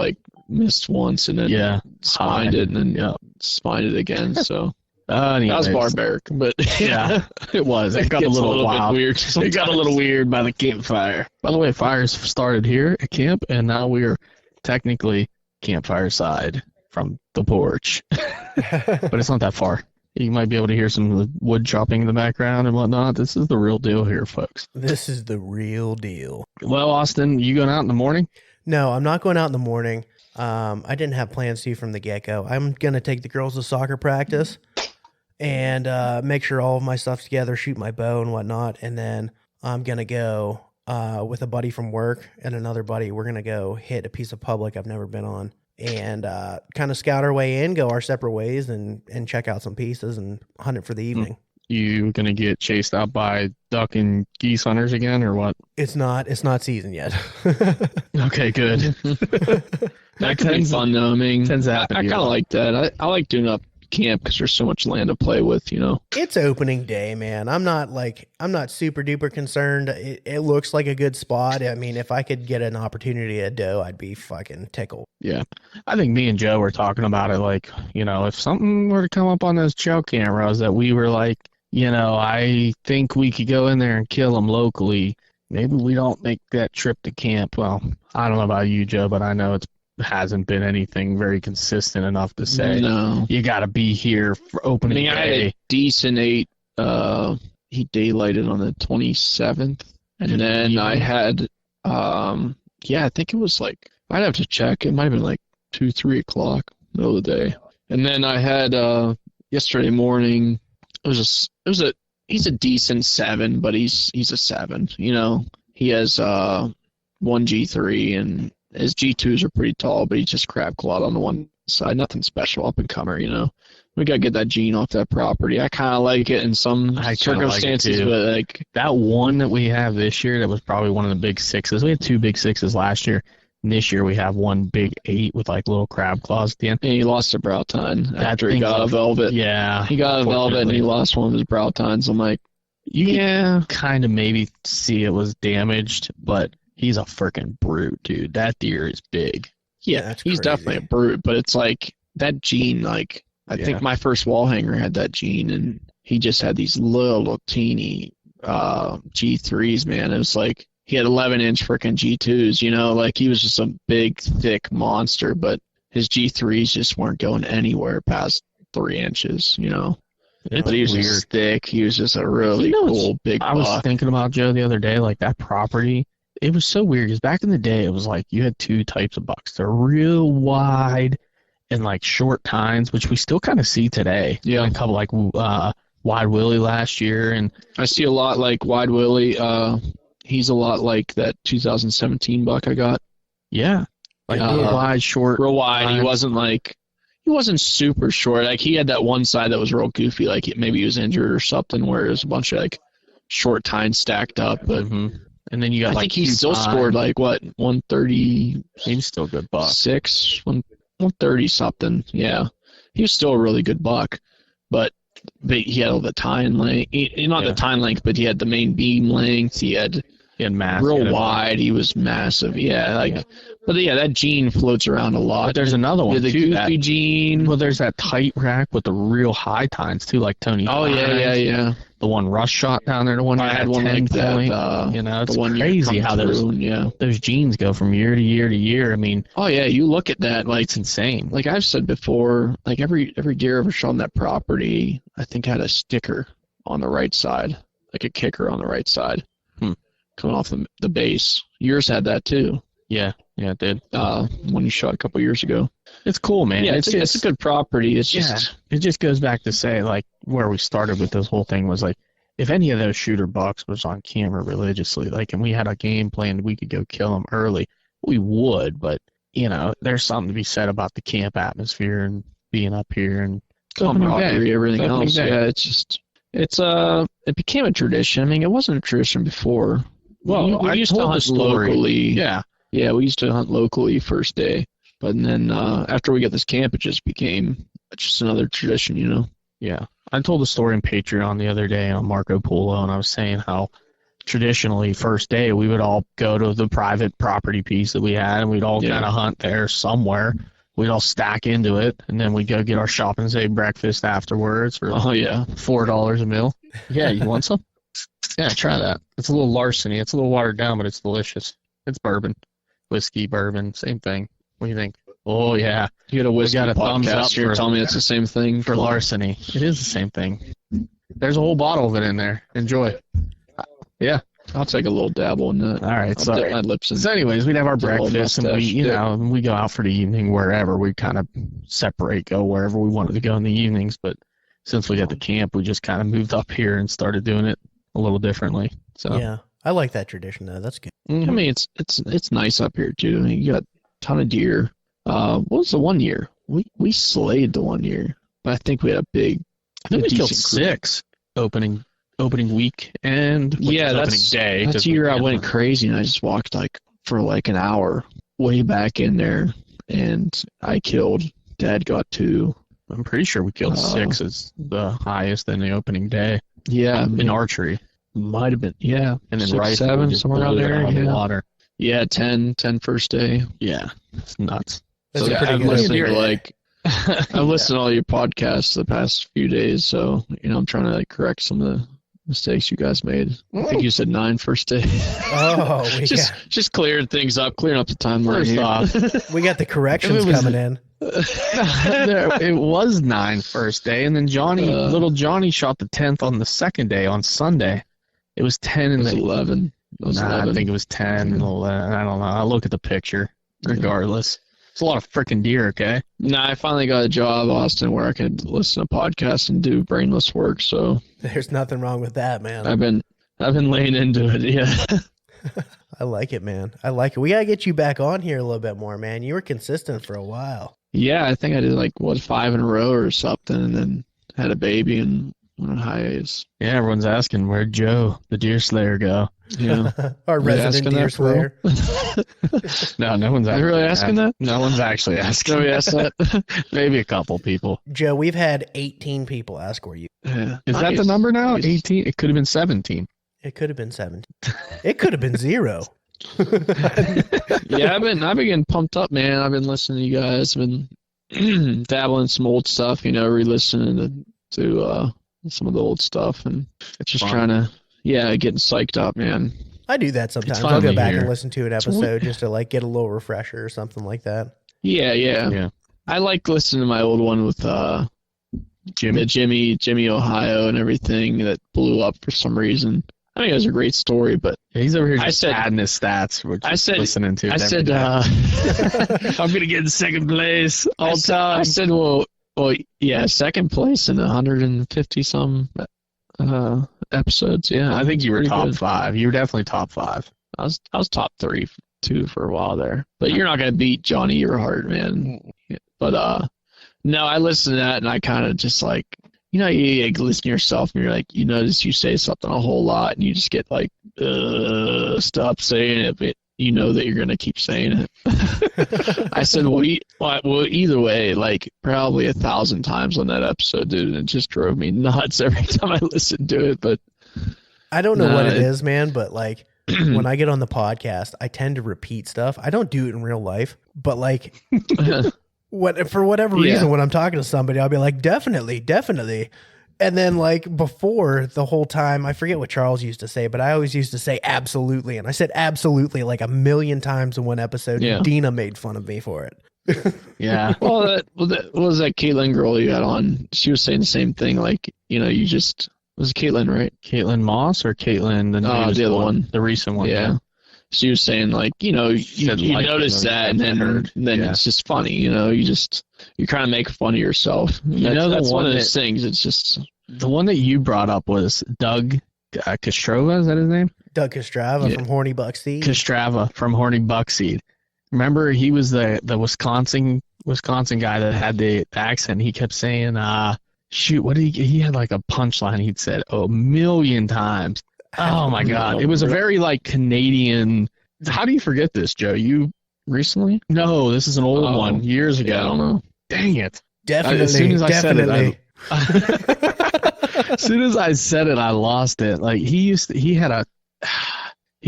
once and then spined it and then spined it again. So that was barbaric, but Yeah, it was. It got a gets little wild. bit weird. It got a little weird by the campfire. By the way, fires started here at camp, and now we are technically campfire side from the porch. But it's not that far. You might be able to hear some wood chopping in the background and whatnot. This is the real deal here, folks. This is the real deal. Well, Austin, you going out in the morning? No, I'm not going out in the morning. I didn't have plans to from the get-go. I'm going to take the girls to soccer practice and make sure all of my stuff's together, shoot my bow and whatnot, and then I'm going to go with a buddy from work and another buddy. We're going to go hit a piece of public I've never been on and kind of scout our way in, go our separate ways, and check out some pieces and hunt it for the evening. You going to get chased out by duck and geese hunters again, or what? It's not season yet. Okay, good. that could be fun though. I mean, tends to I happen kind here. of like that. I like doing up camp because there's so much land to play with. You know. It's opening day, man. I'm not super duper concerned. It looks like a good spot. I mean, if I could get an opportunity at doe, I'd be fucking tickled. Yeah. I think me and Joe were talking about it, like, if something were to come up on those trail cameras that we were like, I think we could go in there and kill them locally. Maybe we don't make that trip to camp. Well, I don't know about you, Joe, but I know it hasn't been anything very consistent enough to say No. you got to be here for opening I had day. a decent 8 he daylighted on the 27th, and then I had I think it was like, I'd have to check. It might have been like 2-3 o'clock, middle of the day. And then I had yesterday morning. He's a decent 7, but he's a 7. You know, he has one G3, and his G2s are pretty tall, but he's just crab clawed on the one side. Nothing special, up and comer. You know, we gotta get that gene off that property. I kind of like it in some circumstances, like but like that one that we have this year, that was probably one of the big 6s. We had 2 big 6s last year. And this year we have one big 8 with like little crab claws at the end. and he lost a brow tine after he got a velvet. Yeah, He got a velvet and he lost one of his brow tines. I'm like, yeah, kind of maybe see it was damaged, but he's a freaking brute, dude. That deer is big. yeah, That's he's crazy. definitely a brute, but it's like that gene, like, I think my first wall hanger had that gene, and he just had these little teeny G3s, man. It was like he had 11-inch freaking G2s, you know, like he was just a big, thick monster, but his G3s just weren't going anywhere past 3 inches, you know. But he was just thick. He was just a really cool big buck. I was thinking about Joe the other day, like that property. It was so weird because back in the day, it was like you had 2 types of bucks. They're real wide and like short tines, which we still kind of see today. Yeah. And a couple like Wide Willie last year, and I see a lot like Wide Willie. He's a lot like that 2017 buck I got. yeah, like real wide, short, Real wide. He tines. he wasn't super short. Like he had that one side that was real goofy, like maybe he was injured or something, where it was a bunch of like short tines stacked up. But Mhm. And then you got I like think he 2 still tines. scored like what 136, He's still a good buck. 130 something. Yeah, he was still a really good buck, but he had all the tine length. Not the tine length, but he had the main beam length. He had He had mass. real wide. He was massive. Yeah, like, but yeah, that gene floats around a lot. But there's another one the too. goofy gene. Well, there's that tight rack with the real high tines too, like Tony. Oh yeah. The one rush shot down there, the one I had one like that. You know, it's the one crazy how those genes go from year to year to year. I mean, Oh yeah, you look at that, like it's insane. like I've said before, like every deer ever shot on that property, I think had a sticker on the right side, like a kicker on the right side, coming off the base. Yours had that too. Yeah, it did. When you shot a couple years ago. It's cool, man. Yeah, it's a good property. It's just It just goes back to say, like, where we started with this whole thing was like, if any of those shooter bucks was on camera religiously, like, and we had a game plan, we could go kill them early, we would. But you know, there's something to be said about the camp atmosphere and being up here and camaraderie, everything Opening else. day. Yeah, it became a tradition. I mean, it wasn't a tradition before. Well, we I used to told the hunt story. locally. Yeah. Yeah, we used to hunt locally first day, but then after we got this camp, it just became just another tradition, you know. Yeah. I told the story on Patreon the other day on Marco Polo, and I was saying how traditionally first day we would all go to the private property piece that we had, and we'd all kind of hunt there somewhere. We'd all stack into it, and then we'd go get our shop and say breakfast afterwards for $4 a meal. Yeah, you want some? Yeah, try that. It's a little larceny. It's a little watered down, but it's delicious. It's bourbon. Whiskey, bourbon, same thing. What do you think? Oh, yeah. You got a whiskey got a thumbs up podcast. You're for- telling me it's the same thing For larceny. It is the same thing. There's a whole bottle of it in there. Enjoy. Yeah. I'll take a little dabble in that. All right. I'll dip my lips in. So anyways, we'd have our It's a little breakfast, and we, mustache you dip. know, we go out for the evening wherever. We kind of separate, go wherever we wanted to go in the evenings. But since we got the camp, we just kind of moved up here and started doing it a little differently. So Yeah, I like that tradition though. That's good. I mean, it's nice up here too. I mean, you got a ton of deer. What was the one year? We slayed the one year, but I think we had a big. I think we killed decent group. 6 opening week and Yeah, opening that's day. That's 'cause the year I we- went crazy and I just walked like for like an hour way back in there, and I killed. Dad got 2. I'm pretty sure we killed 6 as the highest in the opening day. Yeah, In archery. might have been. Yeah, And then 6, rifle, 7, we just somewhere around blew it there. out of the Yeah. water. Yeah, 10 first day. Yeah, it's nuts. That's So a pretty I've good listened opening to day. like I've listened to all your podcasts the past few days, so I'm trying to like correct some of the mistakes you guys made. I think you said 9 first day. Oh, just clearing things up, clearing up the timeline. First here. off, we got the corrections If it was- coming in. It was 9 first day, and then little Johnny shot the 10th on the second day on Sunday. It was 10 and 11. I think it was 10 and 11. I don't know. I'll look at the picture. Regardless, it's a lot of freaking deer. Okay. Nah, I finally got a job, Austin, where I could listen to podcasts and do brainless work. So There's nothing wrong with that, man. I've been laying into it. Yeah. I like it, man. I like it. We got to get you back on here a little bit more, man. You were consistent for a while. Yeah, I think I did 5 in a row or something, and then had a baby and went on hiatus. Yeah, everyone's asking where'd Joe, the deer slayer, go. Yeah. Our resident deer slayer. No one's Are you really asking that? No one's actually asking. Nobody asked that? Maybe a couple people. Joe, we've had 18 people ask where you. Yeah. Is that the number now? 18? It could have been 17. It could have been 17. It could have been 0. Yeah, I've been getting pumped up, man. I've been listening to you guys. I've been dabbling in some old stuff, re-listening to some of the old stuff, and It's just fun. trying to, getting psyched up, man. I do that sometimes. It's I'll go finally back here. and listen to an episode just to get a little refresher or something like that. Yeah. I like listening to my old one with Jimmy, Ohio, and everything that blew up for some reason. I think it was a great story, but He's over here just adding his stats. Listening to. I said, I'm gonna get in second place all time. I said, well, yeah, second place in 150 some episodes. Yeah, I think you were pretty top good. 5. You were definitely top 5. I was top 3 too for a while there, but you're not gonna beat Johnny Earhart, man. But no, I listened to that and I kind of just you listen to yourself and you're like, you notice you say something a whole lot and you just get stop saying it, but you know that you're gonna keep saying it. I said, well, either way, probably 1,000 times on that episode, dude, and it just drove me nuts every time I listened to it. But I don't know what it is, man, but when I get on the podcast, I tend to repeat stuff. I don't do it in real life, but for whatever reason, when I'm talking to somebody, I'll be like, definitely. And then before the whole time, I forget what Charles used to say, but I always used to say absolutely. And I said absolutely 1 million times in one episode. Yeah. Dina made fun of me for it. Yeah. well, that was that Caitlin girl you had on. She was saying the same thing. You just, was it Caitlin, right? Caitlin Moss or Caitlin the the other one. The recent one. Yeah. She was saying you notice that, and then it's just funny, you kind of make fun of yourself. That's one of those things. It's just the one that you brought up was Doug Kostrova. Is that his name? Doug Kostrava from Horny Buckseed. Kostrava from Horny Buckseed. Remember, he was the Wisconsin guy that had the accent. He kept saying, shoot, what did he had a punchline he'd said a million times. Oh my God. It was a very Canadian. How do you forget this, Joe? You recently? No, this is an old one, years ago. I don't know. Dang it. Definitely. As soon as I said definitely. it, as soon as I said it, I lost it. He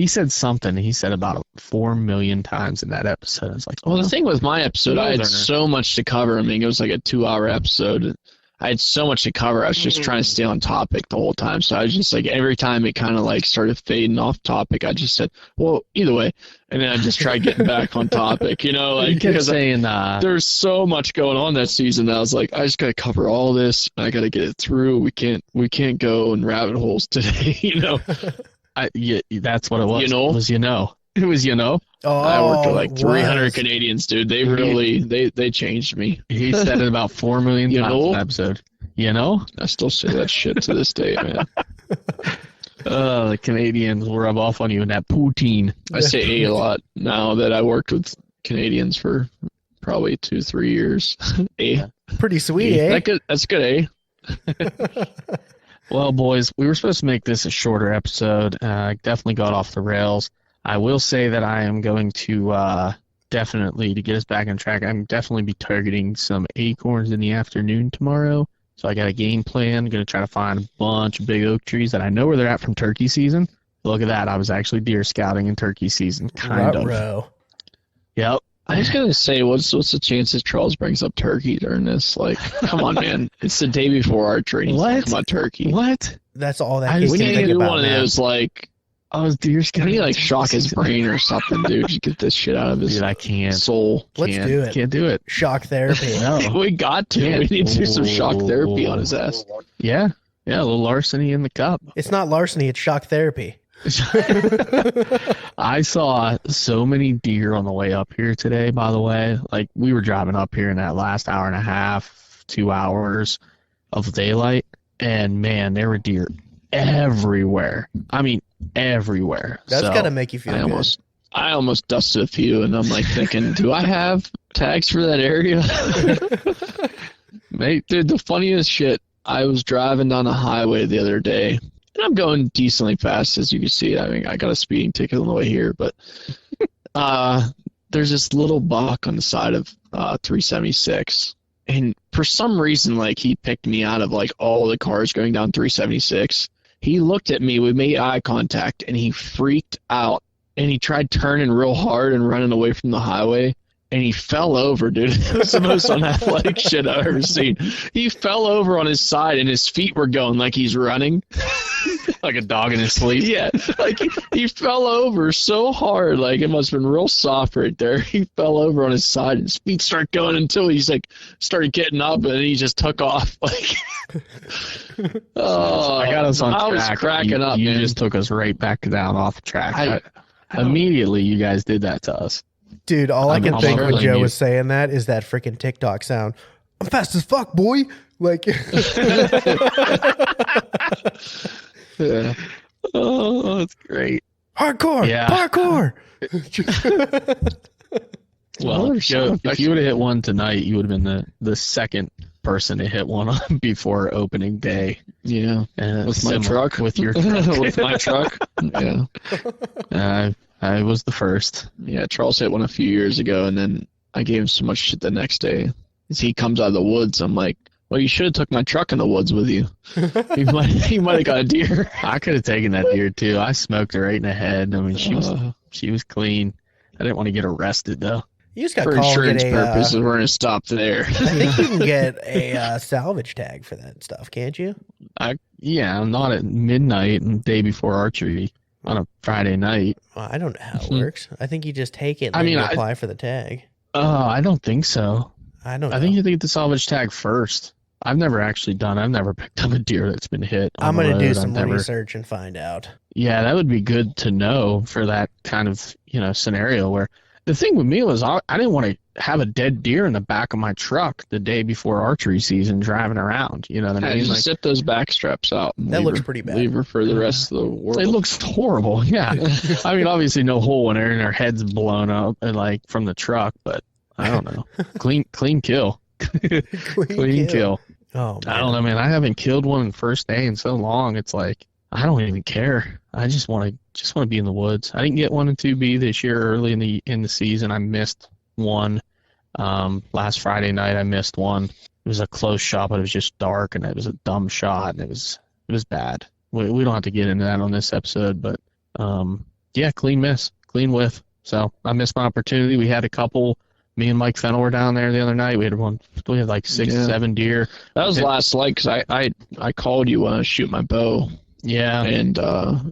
said something. He said about 4 million times in that episode. It's Well, the thing with my episode, I had Northerner. so much to cover. I mean, it was like a 2-hour episode. I had so much to cover. I was just trying to stay on topic the whole time. So I was just every time it kind of started fading off topic, I just said, well, either way. And then I just tried getting back on topic, you kept because saying, there's so much going on that season that I was like, I just got to cover all this. I got to get it through. We can't go in rabbit holes today, that's what it was. It was, Oh, I worked with 300 was. Canadians, dude. They really, they changed me. He said it about 4 million times in the episode. I still say that shit to this day, man. The Canadians will rub off on you in that poutine. I say a lot now that I worked with Canadians for probably 2-3 years. Pretty sweet, eh? That's good, Well, boys, we were supposed to make this a shorter episode. Definitely got off the rails. I will say that I am going to definitely, to get us back on track, I'm definitely be targeting some acorns in the afternoon tomorrow. So I got a game plan. Going to try to find a bunch of big oak trees that I know where they're at from turkey season. Look at that. I was actually deer scouting in turkey season. Kind of. Ruh-roh. Yep. I was gonna say, what's the chances Charles brings up turkey during this? Come on, man! It's the day before archery. What? Come on, turkey. What? That's all that I kid was We can need think to do about one of now. those Oh, deer's Can he like shock his brain or something, dude? Just get this shit out of his Dude, I can't. soul. Let's do it. Can't do it. Shock therapy. No. We got to. We need to do some shock therapy on his ass. Yeah. Yeah, a little larceny in the cup. It's not larceny, it's shock therapy. I saw so many deer on the way up here today, by the way. Like, we were driving up here in that last hour and a half, 2 hours of daylight, and man, there were deer everywhere. I mean, everywhere. That's So, gotta make you feel good. I almost dusted a few, and I'm like thinking, do I have tags for that area? Mate, dude, the funniest shit, I was driving down the highway the other day, and I'm going decently fast, as you can see. I mean, I got a speeding ticket on the way here, but there's this little buck on the side of 376, and for some reason, like, he picked me out of, like, all the cars going down 376. He looked at me, we made eye contact, and he freaked out, and he tried turning real hard and running away from the highway. And he fell over, dude. It was the most unathletic shit I've ever seen. He fell over on his side, and his feet were going like he's running. like a dog in his sleep. Yeah, like he fell over so hard, like it must have been real soft right there. He fell over on his side, and his feet started going until he's like started getting up, and then he just took off. Like, oh, I got us on track. I was cracking up, You man. just took us right back down off track. Immediately, you guys did that to us. Dude, all I can I'm think when telling Joe you. was saying that is that freaking TikTok sound. I'm fast as fuck, boy. Like, Yeah. Oh, that's great. hardcore, Yeah. parkour. Well, Another Joe, sound if you would have hit one tonight, you would have been the second person to hit one on before opening day. Yeah. With my truck. With your truck. With my truck. Yeah. I was the first. Yeah, Charles hit one a few years ago, and then I gave him so much shit the next day. As he comes out of the woods, I'm like, well, you should have took my truck in the woods with you. You might have got a deer. I could have taken that deer too. I smoked her right in the head. I mean, she was clean. I didn't want to get arrested though. You just got For called insurance get purposes, we're going to stop there. I think you can get a salvage tag for that stuff, can't you? Yeah, not at midnight and day before archery on a Friday night. Well, I don't know how it works. I think you just take it and I then mean, you apply for the tag. I don't think so. I don't know. I think you have to get the salvage tag first. I've never picked up a deer that's been hit. I'm going to do some I've never- research and find out. Yeah, that would be good to know for that kind of, scenario where the thing with me was I didn't want to have a dead deer in the back of my truck the day before archery season driving around. You know what I mean? Just zip those back straps out. And That leave looks her- pretty bad. Leave her for the rest of the world. It looks horrible. Yeah. I mean, obviously no hole in there and their head's blown up and like from the truck, but I don't know. Clean kill. Clean kill. Oh, man. I don't know, man. I haven't killed one in the first day in so long. It's like I don't even care. I just want to be in the woods. I didn't get one in 2B this year early in the season. I missed one. Last Friday night I missed one. It was a close shot, but it was just dark and it was a dumb shot and it was bad. We don't have to get into that on this episode, but yeah, clean miss, clean whiff. So I missed my opportunity. We had a couple. Me and Mike Fennell were down there the other night. We had like 6, 7 deer. That was last night because I called you when I was shooting my bow. Yeah. And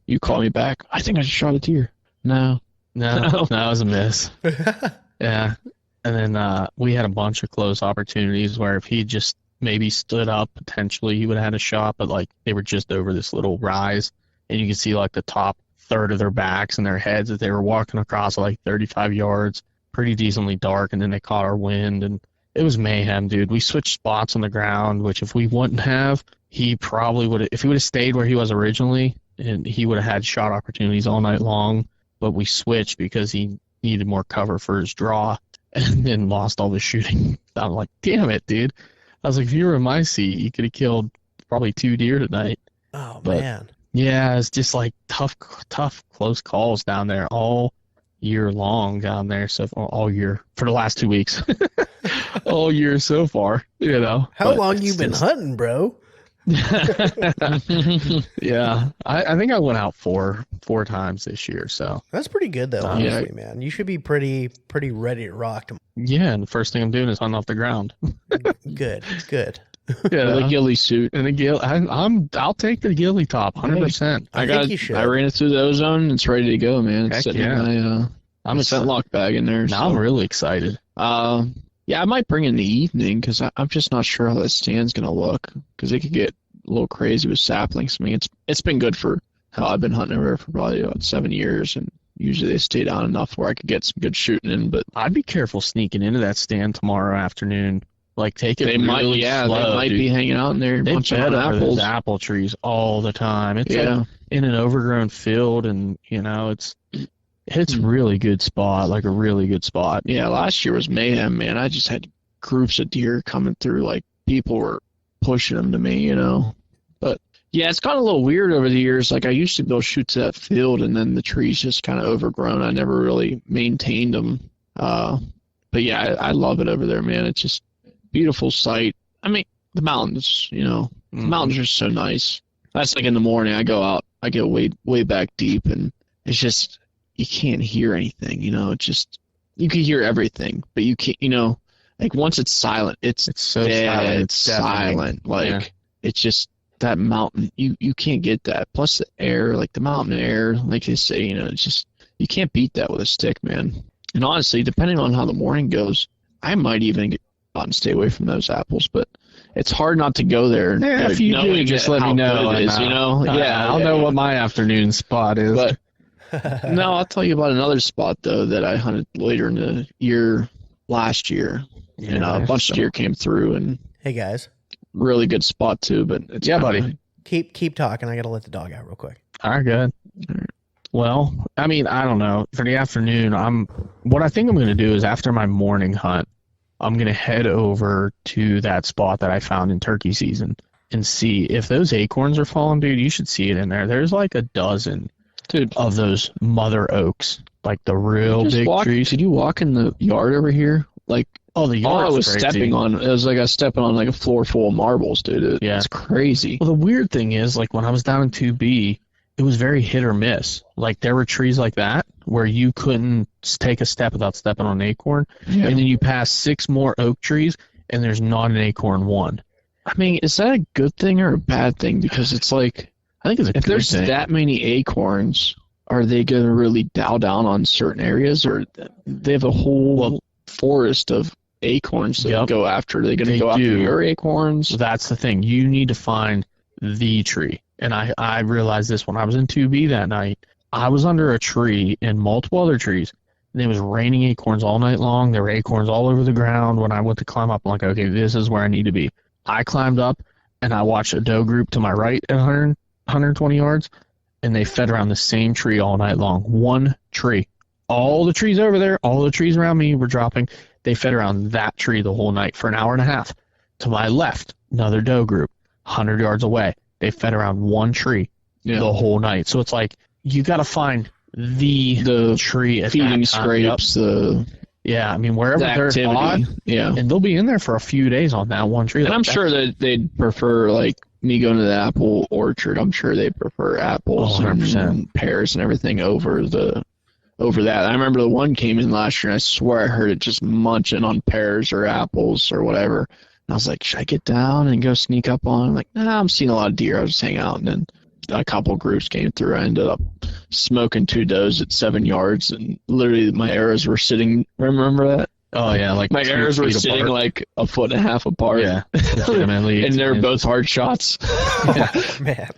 you called me back. I think I just shot a deer. No. No, that was a miss. Yeah. And then we had a bunch of close opportunities where if he just maybe stood up, potentially he would have had a shot, but like they were just over this little rise and you could see like the top third of their backs and their heads that they were walking across like 35 yards, pretty decently dark, and then they caught our wind and it was mayhem, dude. We switched spots on the ground, which if we wouldn't have, he probably would have, if he would have stayed where he was originally, and he would have had shot opportunities all night long, but we switched because he needed more cover for his draw and then lost all the shooting. I'm like, damn it, dude. I was like, if you were in my seat, you could have killed probably 2 deer tonight. Oh, But- man. Yeah, it's just like tough, close calls down there all year long down there. So all year for the last 2 weeks, all year so far, How But long it's you been just- hunting, bro? Yeah, I think I went out four times this year. So That's pretty good, though, Yeah. honestly, man. You should be pretty ready to rock. yeah, and the first thing I'm doing is hunting off the ground. Good, good. Yeah, The ghillie suit. and I'll take the ghillie top, 100%. I think you should. I ran it through the ozone. It's ready to go, man. It's Heck sitting yeah. in my I'm scent lock bag in there. Now I'm really excited. Yeah, I might bring it in the evening because I'm just not sure how that stand's gonna look because it could get a little crazy with saplings. I mean, it's been good for how I've been hunting over for probably about 7 years, and usually they stay down enough where I could get some good shooting in. But I'd be careful sneaking into that stand tomorrow afternoon. Like, take it they really might, slow, they might dude. be hanging out in there They bunching bed on under apples. those apple trees all the time. It's Yeah. like in an overgrown field, and it's really good spot, like a really good spot. Yeah, last year was mayhem, man. I just had groups of deer coming through, like people were pushing them to me, But yeah, it's gotten a little weird over the years. Like I used to be able to shoot to that field, and then the trees just kind of overgrown. I never really maintained them. But yeah, I love it over there, man. It's just beautiful sight. I mean, the mountains, the mountains are so nice. That's like in the morning. I go out, I get way back deep, and it's just you can't hear anything. It's just you can hear everything, but you can't. Like once it's silent, it's so dead, silent. it's silent. Like Yeah. it's just that mountain. You can't get that. Plus the air, like the mountain air, like they say, it's just you can't beat that with a stick, man. And honestly, depending on how the morning goes, I might even get out and stay away from those apples. But it's hard not to go there. Yeah, if you do, knowing just that let me how know. good it is, Yeah, I'll know what my afternoon spot is. But no, I'll tell you about another spot though that I hunted later in the year last year. And a bunch of deer came through, and Hey guys, really good spot too. But it's buddy. keep talking. I gotta let the dog out real quick. All right, good. Well, I mean, I don't know. For the afternoon, what I think I'm going to do is after my morning hunt, I'm going to head over to that spot that I found in turkey season and see if those acorns are falling, dude. You should see it in there. There's like a dozen, dude, of those mother oaks, like the real big trees. Did you walk in the yard over here? Like, Oh, the all I yard's was crazy. stepping on, it was like I was stepping on like a floor full of marbles, dude. Yeah. It's crazy. Well, the weird thing is, like when I was down in 2B, it was very hit or miss. Like there were trees like that where you couldn't take a step without stepping on an acorn, Yeah. and then you pass 6 more oak trees, and there's not an acorn one. I mean, is that a good thing or a bad thing? Because it's like, I think it's a if good there's thing. that many acorns, are they going to really dial down on certain areas, or they have a whole forest of acorns to Yep. go after? Are they going to They go after do. your acorns? So that's the thing. You need to find the tree. And I realized this when I was in 2B that night. I was under a tree and multiple other trees, and it was raining acorns all night long. There were acorns all over the ground. When I went to climb up, I'm like, okay, this is where I need to be. I climbed up, and I watched a doe group to my right at 120 yards, and they fed around the same tree all night long. One tree. All the trees over there, all the trees around me were dropping. They fed around that tree the whole night for an hour and a half. To my left, another doe group, 100 yards away. They fed around one tree the whole night. So it's like you got to find the tree at feeding that time. scrapes, Yeah, I mean wherever the they're activity. hot, And they'll be in there for a few days on that one tree. I'm sure that they'd prefer, like, me going to the apple orchard. I'm sure they prefer apples 100%. and pears and everything over that. I remember the one came in last year, and I swear I heard it just munching on pears or apples or whatever. And I was like, should I get down and go sneak up on him? Like, nah, I'm seeing a lot of deer. I'll just hang out. And then a couple groups came through. I ended up smoking 2 does at 7 yards, and literally my arrows were sitting. Remember that? Oh yeah, like My 2 arrows were feet sitting apart. like a foot and a half apart. Yeah, legitimately. And they're both hard shots. Man,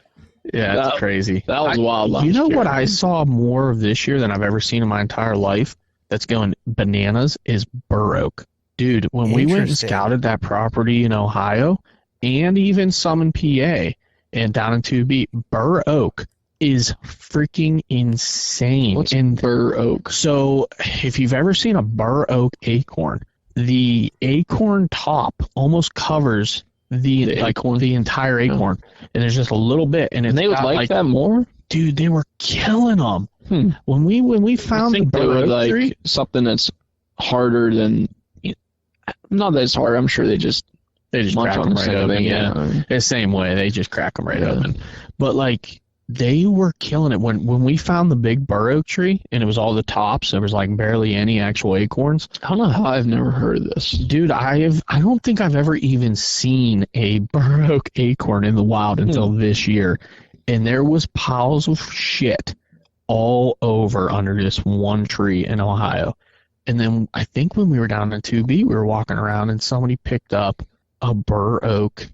Yeah, That- it's crazy. That was wild. You know last year. what I saw more of this year than I've ever seen in my entire life that's going bananas is bur oak. Dude, when we went and Interesting. scouted that property in Ohio and even some in PA and down in 2B, bur oak is freaking insane. What's And bur oak? so if you've ever seen a bur oak acorn, the acorn top almost covers the acorn? the entire acorn, and there's just a little bit, and, And they would got, like that more? dude. They were killing them Hmm. when we I found the think they bur would oak like tree. something that's harder than. Not that it's hard. I'm sure they just They just munch crack on them the right same open. thing. Yeah, the same way they just crack them right Yeah. open. But like they were killing it. When we found the big bur oak tree and it was all the tops, there was like barely any actual acorns. I don't know how I've never heard of this. Dude, I don't think I've ever even seen a bur oak acorn in the wild until this year. And there was piles of shit all over under this one tree in Ohio. And then I think when we were down in 2B, we were walking around and somebody picked up a bur oak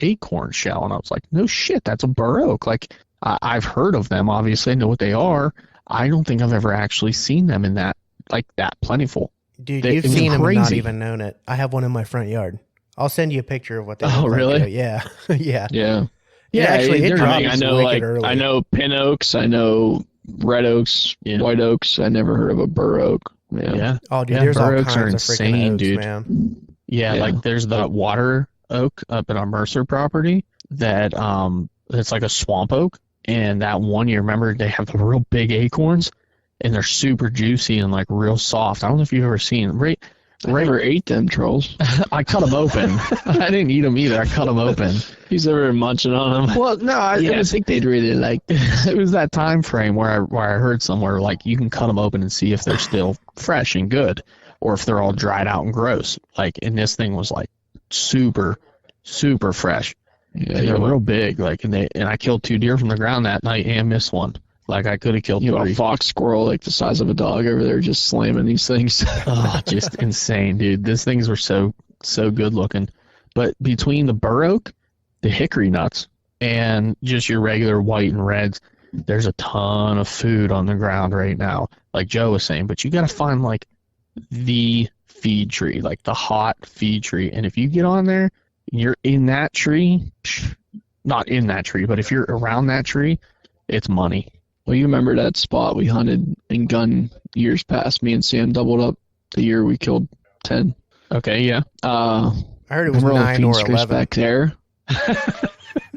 acorn shell. And I was like, no shit, that's a bur oak. Like, I've heard of them, obviously, I know what they are. I don't think I've ever actually seen them in that plentiful. Dude, you've seen them and not even known it. I have one in my front yard. I'll send you a picture of what they look like. Oh, really? Yeah. Yeah. Yeah. Yeah, actually, it drops I know, wicked early. I know pin oaks, I know red oaks, white oaks. I never heard of a bur oak. Yeah. Oh, dude, Yeah, there's all bur oaks kinds are of insane, freaking oaks, dude. man. Yeah, Yeah. like there's the water oak up at our Mercer property that it's like a swamp oak. And that one year, remember, they have the real big acorns, and they're super juicy and like real soft. I don't know if you've ever seen them. I never ate them trolls. I cut them open. I didn't eat them either. I cut them open. He's ever munching on them. Well, no, I think they'd really like. It was that time frame where I heard somewhere like you can cut them open and see if they're still fresh and good, or if they're all dried out and gross. Like, and this thing was like super, super fresh. Yeah, And they're real big. Like, and I killed 2 deer from the ground that night and missed one. Like, I could have killed you know, 3. a fox squirrel like the size of a dog over there just slamming these things. Oh, just insane, dude. These things were so good looking. But between the bur oak, the hickory nuts, and just your regular white and reds, there's a ton of food on the ground right now, like Joe was saying. But you got to find like the feed tree, like the hot feed tree. And if you get on there, you're in that tree, not in that tree, but if you're around that tree, it's money. Well, you remember that spot we hunted and gunned years past. Me and Sam doubled up the year we killed 10. Okay, yeah. I heard it was Remember all the 9 feed or scrapes 11. back there?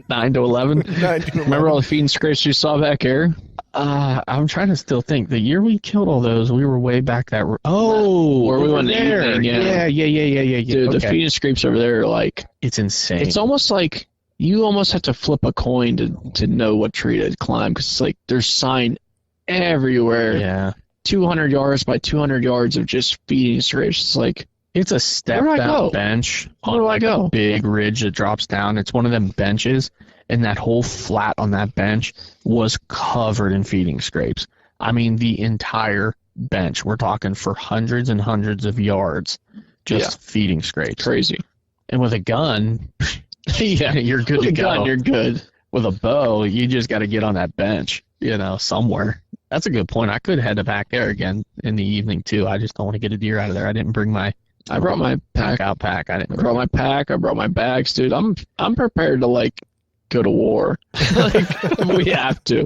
9 to 11. 9 to 11. Remember all the feed scrapes you saw back there? I'm trying to still think. The year we killed all those, we were way back that. Where we over went there. evening, yeah. Yeah. Dude, the Okay. feed scrapes over there are like, It's insane. it's almost like you almost have to flip a coin to know what tree to climb, because it's like there's sign everywhere. Yeah. 200 yards by 200 yards of just feeding scrapes. It's like, It's a stepped Where do I go? out bench Where on do I like go? a big ridge that drops down. It's one of them benches, and that whole flat on that bench was covered in feeding scrapes. I mean, the entire bench. We're talking for hundreds and hundreds of yards, just feeding scrapes. crazy. And with a gun, yeah, you're good With to a go. gun, you're good. With a bow, you just got to get on that bench, somewhere. That's a good point. I could head back there again in the evening too. I just don't want to get a deer out of there. I didn't bring my I brought my pack. pack. I didn't. I brought my pack. I brought my bags, dude. I'm prepared to like go to war. Like we have to.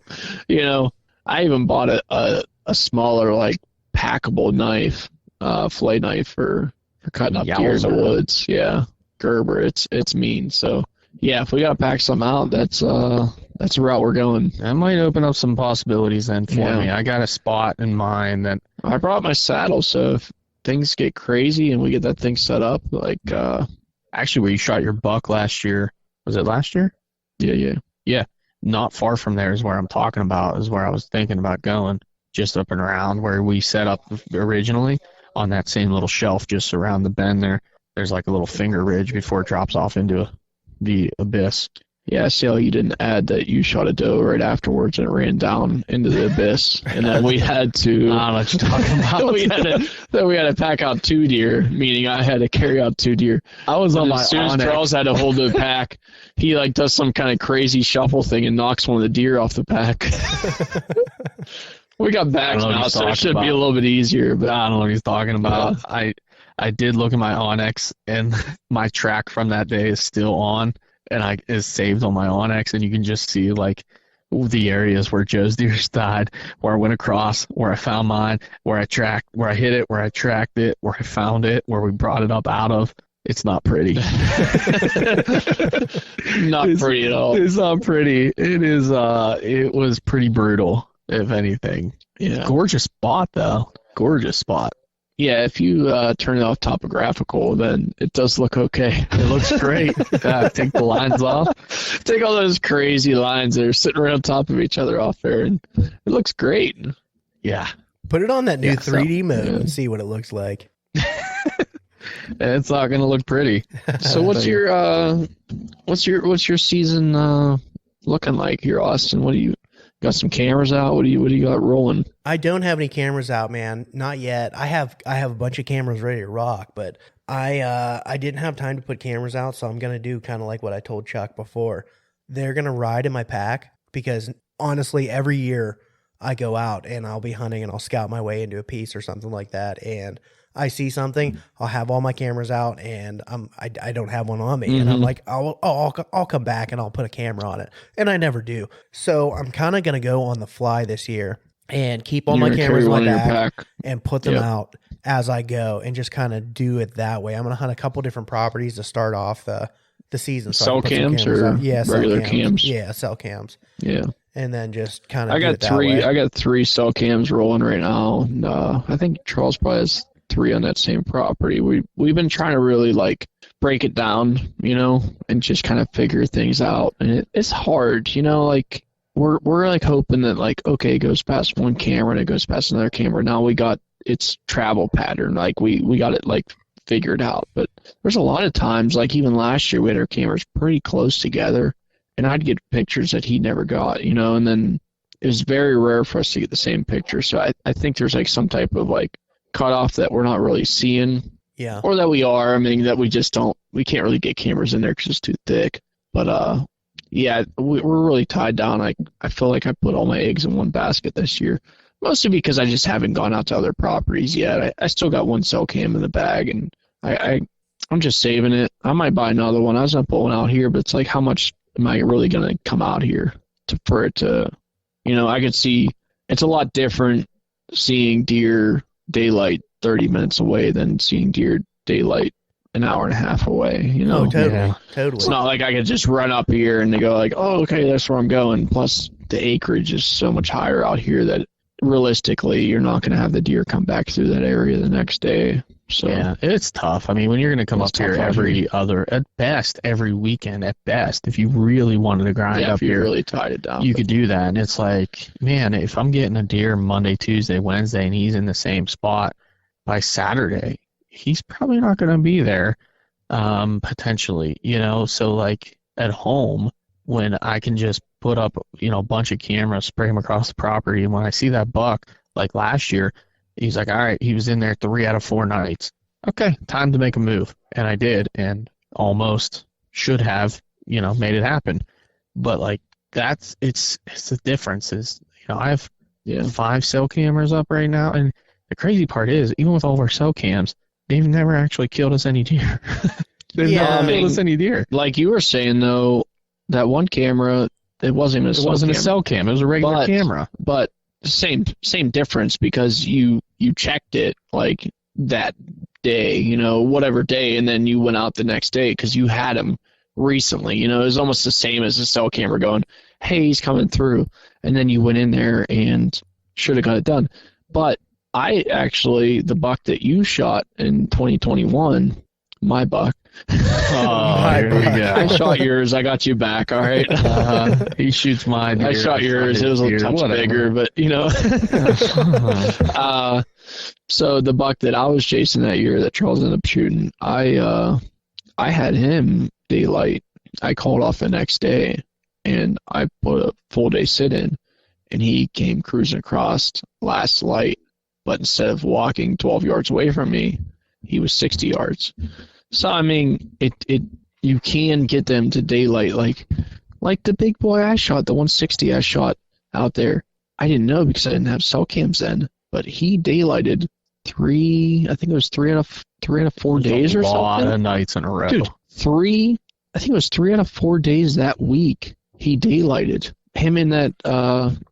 I even bought a smaller like packable knife, fillet knife for cutting up deer in the Yowza. woods. Yeah, Gerber. It's mean. So yeah, if we gotta pack some out, that's a route we're going. That might open up some possibilities then for Yeah. me. I got a spot in mind that I brought my saddle, so if things get crazy and we get that thing set up, like actually where you shot your buck last year. Was it last year? yeah. Not far from there is where I'm talking about, is where I was thinking about going, just up and around where we set up originally on that same little shelf just around the bend there. There's like a little finger ridge before it drops off into the abyss. Yeah, I see how you didn't add that you shot a doe right afterwards and it ran down into the abyss, and then we had to. I don't know what you're talking about. we had to pack out 2 deer, meaning I had to carry out 2 deer. I was on And my as soon as Onyx. Charles had to hold the pack, he like does some kind of crazy shuffle thing and knocks one of the deer off the pack. We got back know what now, he's so it talking should be about. a little bit easier. But I don't know what he's talking about. I did look at my Onyx, and my track from that day is still on, and is saved on my Onyx, and you can just see like the areas where Joe's deers died, where I went across, where I found mine, where I hit it, where I tracked it, where I found it, where we brought it up out of. It's not pretty. not pretty at all. It's not pretty. It is. It was pretty brutal, if anything. Yeah. Gorgeous spot though. Gorgeous spot. Yeah, if you turn it off topographical, then it does look okay. It looks great. Take the lines off. Take all those crazy lines that are sitting around top of each other off there, and it looks great. Yeah. Put it on that new Yeah, 3D mode yeah. and see what it looks like. It's not going to look pretty. So what's your season looking like here, Austin? What do you got? Some cameras out? What do you got rolling? I don't have any cameras out, man. Not yet. I have a bunch of cameras ready to rock, but I didn't have time to put cameras out, so I'm gonna do kind of like what I told Chuck before. They're gonna ride in my pack because honestly, every year I go out and I'll be hunting and I'll scout my way into a piece or something like that, and I see something, I'll have all my cameras out, and I don't have one on me, and I'm like, I'll come back and I'll put a camera on it, and I never do. So I'm kind of gonna go on the fly this year and keep all my cameras in my back and put them out as I go, and just kind of do it that way. I'm gonna hunt a couple different properties to start off the season. So cell cams or regular cams? Yeah, cell cams. Yeah. And then just kind of. I got three cell cams rolling right now. And, I think Charles probably has 3 on that same property. We've been trying to really like break it down, and just kind of figure things out. And it's hard, like we're like hoping that like, okay, it goes past one camera and it goes past another camera. Now we got its travel pattern. Like we got it like figured out. But there's a lot of times, like even last year we had our cameras pretty close together, and I'd get pictures that he never got, and then it was very rare for us to get the same picture. So I think there's like some type of like cutoff that we're not really seeing. Yeah. Or that we are. I mean, that we can't really get cameras in there because it's too thick. But yeah, we're really tied down. I feel like I put all my eggs in one basket this year, mostly because I just haven't gone out to other properties yet. I still got one cell cam in the bag, and I'm just saving it. I might buy another one. I was gonna put one out here, but it's like, how much am I really gonna come out here for it to, I could see it's a lot different seeing deer daylight 30 minutes away than seeing deer daylight an hour and a half away. Oh, totally, Yeah. totally. It's not like I could just run up here and they go like, oh, okay, that's where I'm going. Plus, the acreage is so much higher out here that realistically, you're not going to have the deer come back through that area the next day. So Yeah, it's tough. I mean, when you're going to come It's up here tough out every weekend at best, if you really wanted to grind yeah, up if you here, really tied it down. you could do that. And it's like, man, if I'm getting a deer Monday, Tuesday, Wednesday, and he's in the same spot by Saturday, he's probably not going to be there, potentially, So like at home, when I can just put up, a bunch of cameras, spray them across the property, and when I see that buck, like last year, he's like, all right, he was in there 3 out of 4 nights. Okay, time to make a move. And I did, and almost should have, made it happen. But like it's the difference is, I have 5 cell cameras up right now, and the crazy part is, even with all of our cell cams, they've never actually killed us any deer. They've never killed us any deer. Like you were saying though, that one camera, it wasn't even a cell cam. It was a regular camera. But same difference, because you checked it like that day, whatever day, and then you went out the next day because you had him recently. It was almost the same as a cell camera going, hey, he's coming through, and then you went in there and should have got it done. But I actually, the buck that you shot in 2021, my buck. Here we go. I shot yours. I got you back. All right. He shoots my deer. I shot yours. It was a touch bigger, but so the buck that I was chasing that year that Charles ended up shooting, I had him daylight. I called off the next day, and I put a full day sit in, and he came cruising across last light, but instead of walking 12 yards away from me, he was 60 yards. So I mean, you can get them to daylight, like the big boy I shot, the 160 I shot out there. I didn't know because I didn't have cell cams then, but he daylighted 3 out of 4 days or something. A lot of nights in a row. Dude, 3 out of 4 days that week he daylighted. Him in that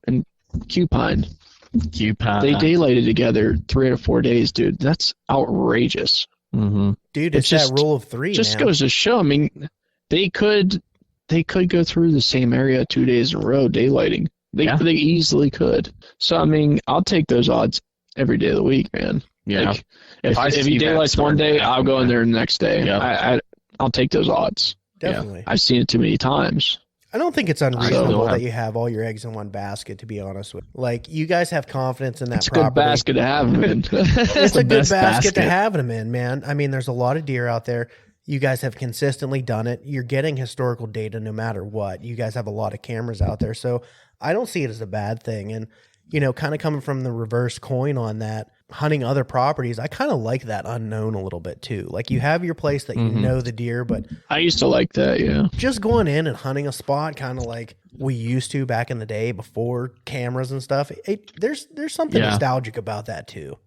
in Cupine. They daylighted together 3 out of 4 days, dude. That's outrageous. Mm-hmm. Dude, it's that rule of 3. Just goes to show. I mean, they could go through the same area 2 days in a row daylighting. They easily could. So I mean, I'll take those odds every day of the week, man. Yeah. Like, If he daylights one day, I'll go in there the next day. Yeah. I'll take those odds. Definitely. Yeah. I've seen it too many times. I don't think it's unreasonable that you have all your eggs in one basket, to be honest with you. Like, you guys have confidence in that It's property. a good basket to have them in. It's a good basket to have them in, man. I mean, there's a lot of deer out there. You guys have consistently done it. You're getting historical data no matter what. You guys have a lot of cameras out there. So I don't see it as a bad thing. And, you know, kind of coming from the reverse coin on that, hunting other properties, I kind of like that unknown a little bit too. Like, you have your place that you know the deer, but I used to like that, yeah. just going in and hunting a spot kind of like we used to back in the day before cameras and stuff, there's something nostalgic about that too.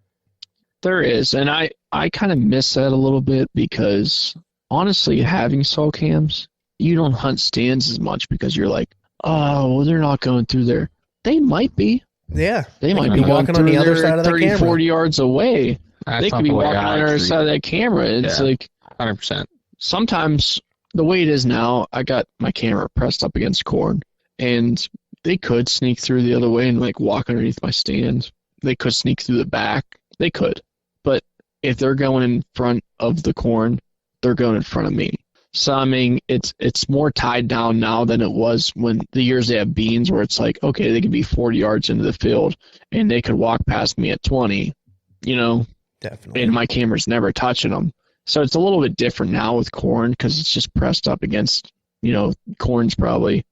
There is, and I kind of miss that a little bit because, honestly, having saw cams, you don't hunt stands as much because you're like, oh, well, they're not going through there. They might be. Yeah. They might be walking on the other side of the 30, camera. 40 yards away. That's They not could be the way walking on I the other treat side of that camera. It's like 100%. sometimes the way it is now, I got my camera pressed up against corn, and they could sneak through the other way and like walk underneath my stand. They could sneak through the back. They could. But if they're going in front of the corn, they're going in front of me. So, I mean, it's more tied down now than it was when the years they have beans where it's like, okay, they could be 40 yards into the field and they could walk past me at 20, you know, Definitely. and my camera's never touching them. So it's a little bit different now with corn because it's just pressed up against, you know, corn's probably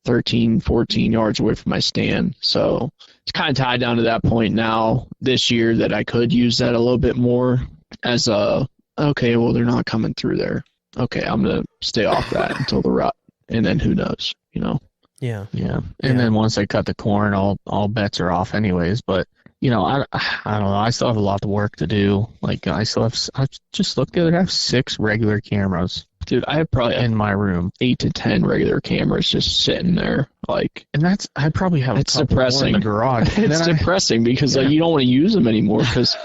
13, 14 yards away from my stand. So it's kind of tied down to that point now this year that I could use that a little bit more as a, okay, well, they're not coming through there. Okay, I'm going to stay off that until the rut. And then who knows, you know? Yeah. Yeah. And then once they cut the corn, all bets are off anyways. But, you know, I don't know. I still have a lot of work to do. Like, I just looked the other day, I have 6 regular cameras. Dude, I have probably in my room 8 to 10 regular cameras just sitting there. Like, and I probably have it's a couple more depressing in the garage. It's depressing because like you don't want to use them anymore because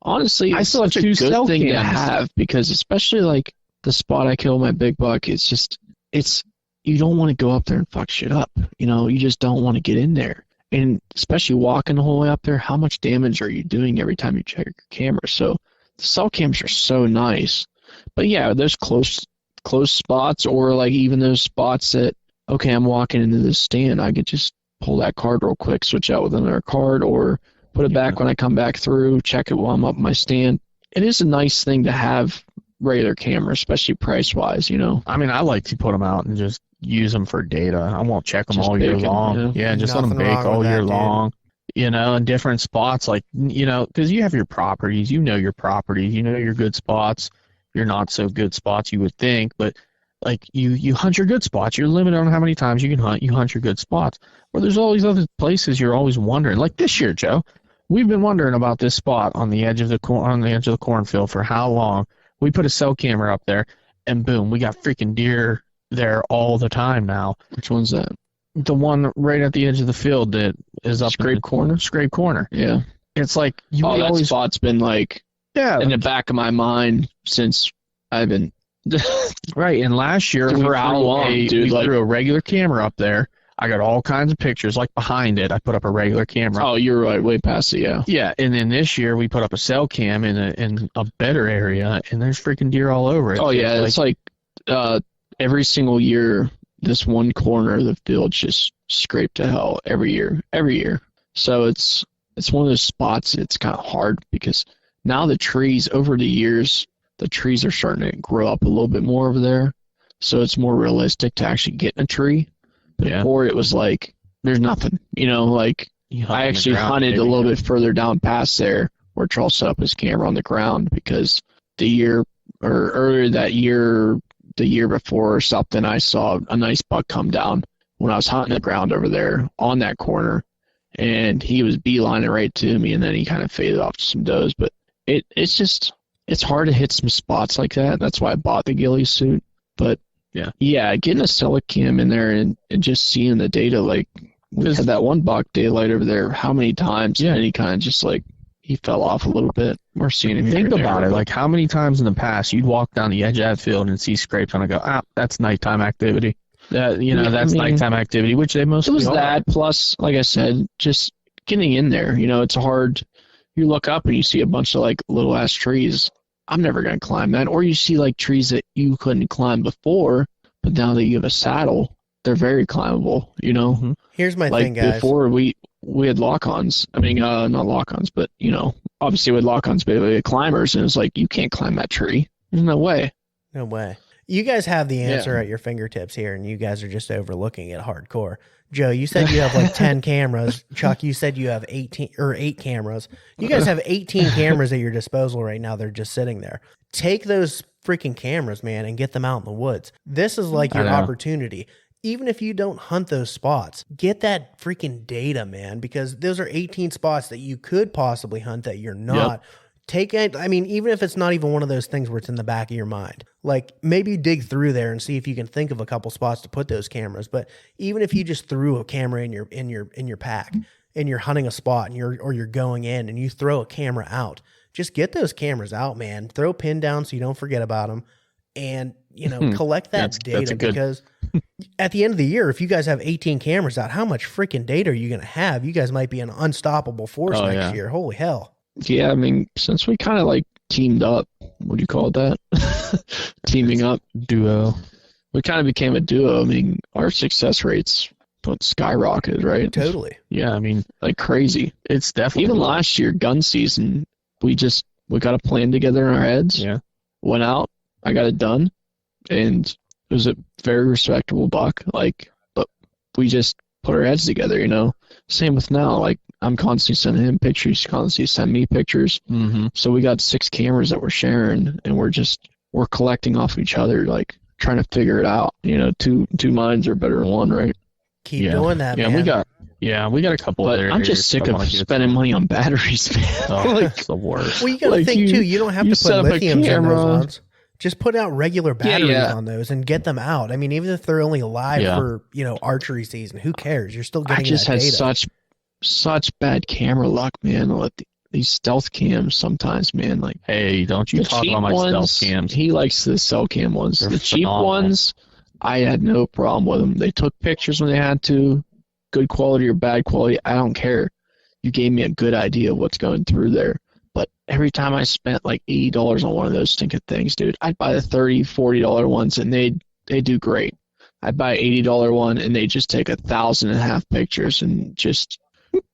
honestly, I it's still have such a 2 good cell thing to cams. have because especially like the spot I kill my big buck, it's you don't want to go up there and fuck shit up. You know, you just don't want to get in there. And especially walking the whole way up there, how much damage are you doing every time you check your camera? So the cell cams are so nice. But yeah, those close spots or like even those spots that, okay, I'm walking into this stand, I could just pull that card real quick, switch out with another card, or put it back when I come back through, check it while I'm up my stand. It is a nice thing to have regular camera, especially price-wise, you know. I mean, I like to put them out and just use them for data. I won't check them Just all year bake 'em, long. Yeah, just let them Nothing bake wrong all with year that, dude. long. You know, in different spots, like, you know, because you have your properties, you know your properties, you know your good spots, your not so good spots, you would think, but like you hunt your good spots. You're limited on how many times you can hunt. You hunt your good spots. Or there's all these other places you're always wondering. Like this year, Joe, we've been wondering about this spot on the edge of the cornfield for how long. We put a cell camera up there, and boom, we got freaking deer there all the time now. Which one's that? The one right at the edge of the field that is up Scrape corner? Scrape corner. Yeah. It's like you That always spot's been like yeah in the back of my mind since I've been right. And last year For how long, dude? we Like- threw a regular camera up there. I got all kinds of pictures. Like behind it, I put up a regular camera. Oh, you're right, way past it, yeah. Yeah, and then this year we put up a cell cam in a better area, and there's freaking deer all over it. Oh yeah, it's like every single year this one corner of the field just scraped to hell every year. So it's one of those spots. It's kind of hard because now the trees over the years, the trees are starting to grow up a little bit more over there. So it's more realistic to actually get in a tree. Yeah. Before it was like there's nothing, you know. Like You hunt I on the actually ground, hunted a maybe. little bit further down past there where Charles set up his camera on the ground because the year or earlier that year, the year before or something, I saw a nice buck come down when I was hunting the ground over there on that corner, and he was beelining right to me, and then he kind of faded off to some does. But it's hard to hit some spots like that. That's why I bought the ghillie suit. But yeah, getting a Celicam in there and just seeing the data, like we had that one buck daylight over there how many times, and he kind of just like he fell off a little bit. We're seeing him. Think here and about there, it. but Like how many times in the past you'd walk down the edge of that field and see scrapes and I go, that's nighttime activity. That's nighttime activity, which they it mostly was are. that plus, like I said, just getting in there. You know, it's hard. you look up and you see a bunch of like little ass trees. I'm never gonna climb that. Or you see like trees that you couldn't climb before, but now that you have a saddle, they're very climbable. You know. Mhm. Here's my Like thing, guys. before we had lock-ons. I mean, not lock-ons, but you know, obviously with lock-ons, but we had climbers, and it's like you can't climb that tree. There's no way. No way. You guys have the answer at your fingertips here, and you guys are just overlooking it hardcore. Joe, you said you have like 10 cameras. Chuck, you said you have 18 or 8 cameras. You guys have 18 cameras at your disposal right now. They're just sitting there. Take those freaking cameras, man, and get them out in the woods. This is like your opportunity. Even if you don't hunt those spots, get that freaking data, man, because those are 18 spots that you could possibly hunt that you're not. Yep. Take it. I mean, even if it's not even one of those things where it's in the back of your mind, like maybe dig through there and see if you can think of a couple spots to put those cameras. But even if you just threw a camera in your pack and you're hunting a spot and you're going in and you throw a camera out, just get those cameras out, man. Throw a pin down so you don't forget about them, and collect that data because at the end of the year, if you guys have 18 cameras out, how much freaking data are you going to have? You guys might be an unstoppable force next year. Holy hell. Yeah, I mean, since we kind of like teamed up, what do you call that? Teaming up. Duo. We kind of became a duo. I mean, our success rates skyrocketed, right? Totally. Yeah, I mean, like crazy. It's definitely. Even last year, gun season, we got a plan together in our heads. Yeah. Went out, I got it done, and it was a very respectable buck. Like, but we just put our heads together, you know? Same with now. Like, I'm constantly sending him pictures. He's constantly sending me pictures. Mm-hmm. So we got 6 cameras that we're sharing, and we're collecting off each other, like trying to figure it out. You know, two minds are better than one, right? Keep doing that, man. We got a couple but other I'm just sick of spending money on batteries, man. Oh, like, it's the worst. Well, you got to think, too. You don't have to put lithiums in those ones. Just put out regular batteries on those and get them out. I mean, even if they're only live for, archery season, who cares? You're still getting that data. I just had such bad camera luck, man. With these stealth cams sometimes, man. Like, hey, don't you talk about my stealth cams. He likes the cell cam ones. They're the cheap phenomenal. ones, I had no problem with them. They took pictures when they had to. Good quality or bad quality, I don't care. You gave me a good idea of what's going through there. But every time I spent like $80 on one of those stinking things, dude, I'd buy the $30, $40 ones, and they do great. I'd buy an $80 one, and they just take 1,500 pictures and just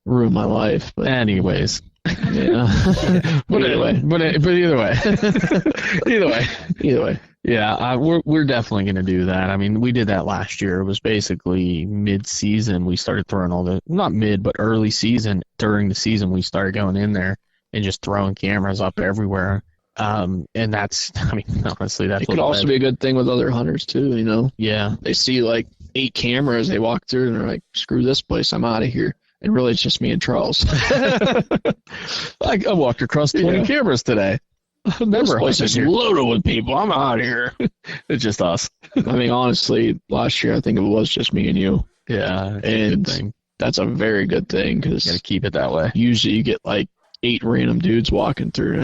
ruin my life. But anyways, yeah. but either way, either way. Yeah, we're definitely going to do that. I mean, we did that last year. It was basically mid-season. We started throwing not mid, but early season. During the season, we started going in there and just throwing cameras up everywhere. And that's, I mean, honestly, that's it could also be a good thing with other hunters too, you know? Yeah. They see like 8 cameras, they walk through and they're like, screw this place, I'm out of here. And really, it's just me and Charles. I walked across 20 cameras today. This place is loaded with people. I'm out here. It's just us. I mean, honestly, last year I think it was just me and you. Yeah, and that's a very good thing because you gotta keep it that way. Usually, you get like 8 random dudes walking through, and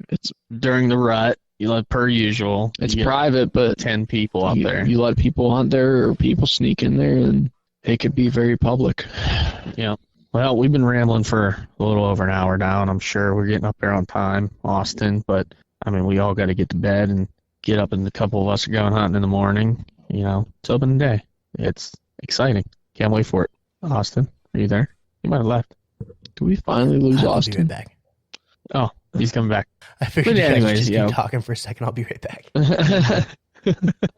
it's during the rut. You let per usual. It's private, but 10 people up there. You let people hunt there, or people sneak in there, and it could be very public. Yeah. Well, we've been rambling for a little over an hour now, and I'm sure we're getting up there on time, Austin. But, I mean, we all got to get to bed and get up, and a couple of us are going hunting in the morning. You know, it's open day. It's exciting. Can't wait for it. Austin, are you there? You might have left. Do we finally lose Austin? Austin? Back. Oh, he's coming back. I figured you guys would just keep talking for a second. I'll be right back.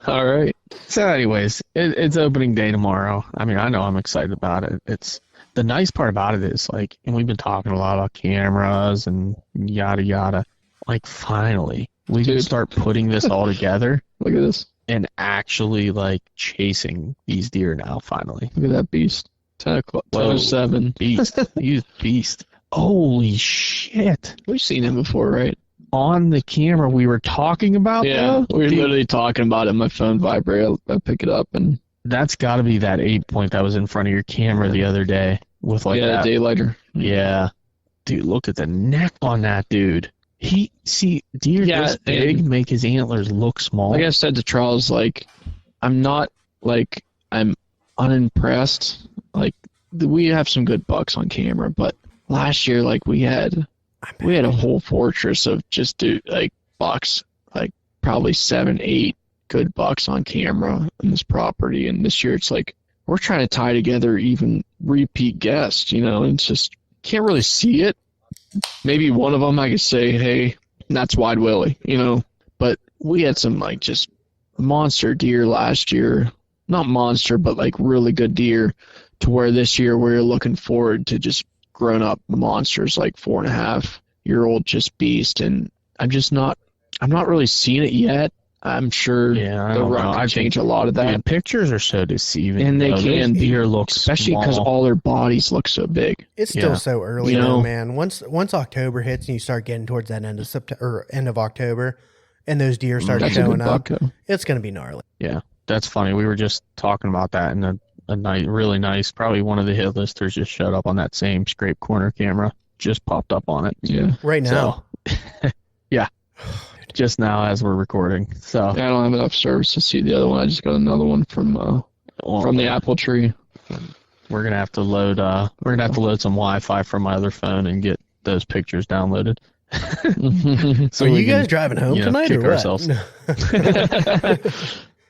All right. So, anyways, it's opening day tomorrow. I mean, I know I'm excited about it. It's the nice part about it is, like, and we've been talking a lot about cameras and yada yada. Like, finally, we can start putting this all together. Look at this. And actually, like, chasing these deer now, finally. Look at that beast. 10 o'clock. 7. Beast. He's beast. Holy shit. We've seen him before, right? On the camera we were talking about, yeah, we were literally talking about it. My phone vibrated. I pick it up, and that's got to be that 8-point that was in front of your camera the other day with like that daylighter. Yeah, dude, look at the neck on that dude. Deer this big make his antlers look small. Like I said to Charles, like I'm unimpressed. Like we have some good bucks on camera, but last year, like we had we had a whole fortress of just like bucks, like probably 7, 8 good bucks on camera in this property. And this year it's like we're trying to tie together even repeat guests, and it's just can't really see it. Maybe one of them I could say, hey, that's Wide Willie, but we had some like just monster deer last year. Not monster, but like really good deer, to where this year we're looking forward to just grown up monsters, like 4.5-year-old just beast. And I'm not really seeing it yet. I'm sure the rut can change a lot of that. The pictures are so deceiving. And they can. Deer look especially because all their bodies look so big. It's still so early, though, man. Once October hits and you start getting towards that end of September or end of October, and those deer start showing up, it's going to be gnarly. Yeah, that's funny. We were just talking about that, and a night, really nice. Probably one of the hit listers just showed up on that same scrape corner camera. Just popped up on it. Yeah, right now. So, yeah. Just now as we're recording. So I don't have enough service to see the other one. I just got another one from the apple tree. We're gonna have to load some Wi-Fi from my other phone and get those pictures downloaded. So are you guys driving home tonight kick or what? ourselves?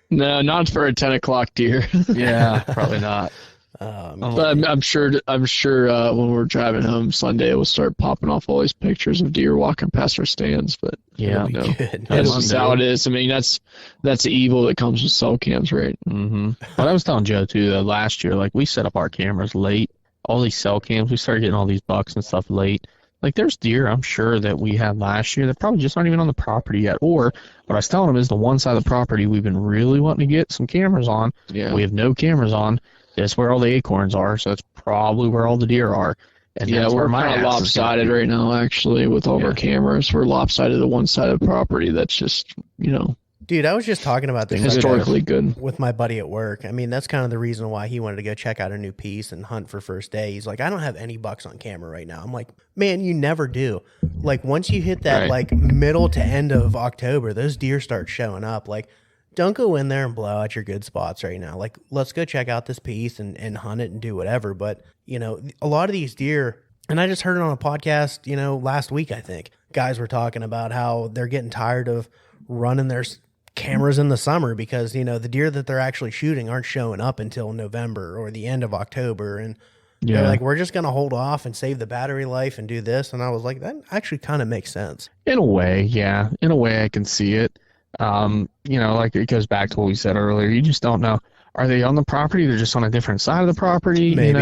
No, not for a 10 o'clock deer. Yeah, probably not. But I'm sure when we're driving home Sunday, we'll start popping off all these pictures of deer walking past our stands. But that's just how it is. I mean, that's the evil that comes with cell cams, right? Mm-hmm. But I was telling Joe too that last year, like we set up our cameras late. All these cell cams, we started getting all these bucks and stuff late. Like there's deer I'm sure that we had last year that probably just aren't even on the property yet. Or what I was telling them is the one side of the property we've been really wanting to get some cameras on. Yeah. We have no cameras on. That's where all the acorns are, so that's probably where all the deer are. And yeah, we're kind of lopsided right now, actually, with all of our cameras. We're lopsided to one side of the property. That's just, Dude, I was just talking about this historically good with my buddy at work. I mean, that's kind of the reason why he wanted to go check out a new piece and hunt for first day. He's like, I don't have any bucks on camera right now. I'm like, man, you never do. Like, once you hit that, like, middle to end of October, those deer start showing up. Like, don't go in there and blow out your good spots right now. Like, let's go check out this piece and hunt it and do whatever. But, a lot of these deer, and I just heard it on a podcast, last week, I think. Guys were talking about how they're getting tired of running their cameras in the summer because, the deer that they're actually shooting aren't showing up until November or the end of October. And they're like, we're just going to hold off and save the battery life and do this. And I was like, that actually kind of makes sense. In a way, yeah. In a way, I can see it. Like it goes back to what we said earlier. You just don't know. Are they on the property? They're just on a different side of the property, maybe.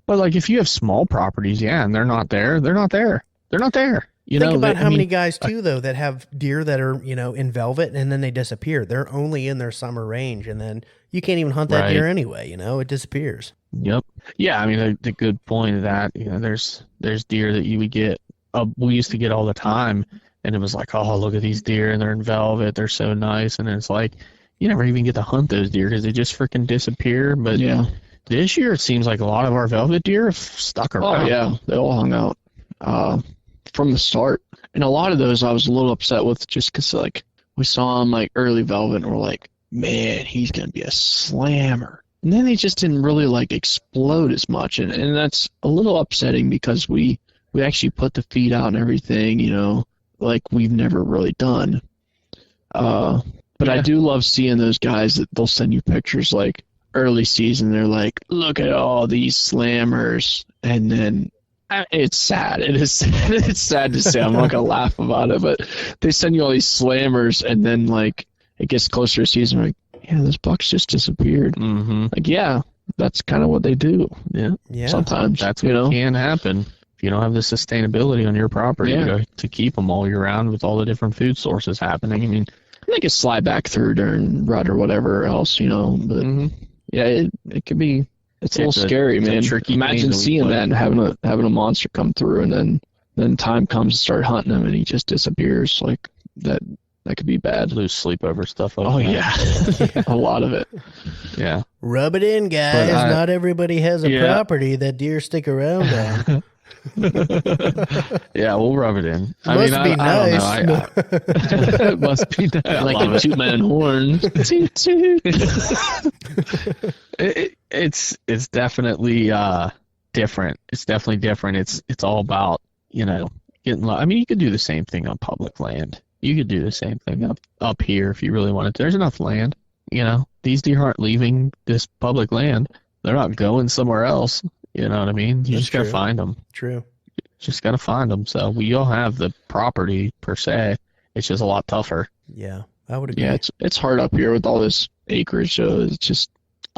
But like if you have small properties, and they're not there, they're not there. They're not there. Think about how many guys too, though, that have deer that are, in velvet and then they disappear. They're only in their summer range, and then you can't even hunt that deer anyway. It disappears. Yep. Yeah, I mean the good point of that. There's deer that you would get. We used to get all the time. And it was like, oh, look at these deer, and they're in velvet. They're so nice. And it's like, you never even get to hunt those deer because they just freaking disappear. But this year, it seems like a lot of our velvet deer have stuck around. Oh, yeah. They all hung out from the start. And a lot of those I was a little upset with just because, like, we saw them, like, early velvet, and we're like, man, he's going to be a slammer. And then they just didn't really, like, explode as much. And that's a little upsetting because we actually put the feed out and everything, like we've never really done. But I do love seeing those guys that they'll send you pictures like early season. They're like, look at all these slammers. And then it's sad. It is sad. It's sad to say. I'm not going to laugh about it. But they send you all these slammers. And then like it gets closer to season. Like, yeah, those bucks just disappeared. Mm-hmm. Like, yeah, that's kind of what they do. Yeah. Sometimes. That's what can happen. If you don't have the sustainability on your property to keep them all year round with all the different food sources happening. I mean, they could slide back through during rut or whatever else, but it could be, it's a little scary, man. Imagine seeing that and having a monster come through and then time comes to start hunting him and he just disappears. Like that could be bad. Lose sleepover stuff. A lot of it. Yeah. Rub it in, guys. Not everybody has a property that deer stick around on. Yeah, we'll rub it in. Must be nice. I don't know. It must be nice. Like a two-man horn. Toot, toot. It's definitely different. It's definitely different. It's all about I mean, you could do the same thing on public land. You could do the same thing up here if you really wanted to. There's enough land. You know, these deer aren't leaving this public land. They're not going somewhere else. You know what I mean? You just got to find them. True. Just got to find them. So we all have the property per se. It's just a lot tougher. Yeah, I would agree. Yeah, it's hard up here with all this acreage. So it's just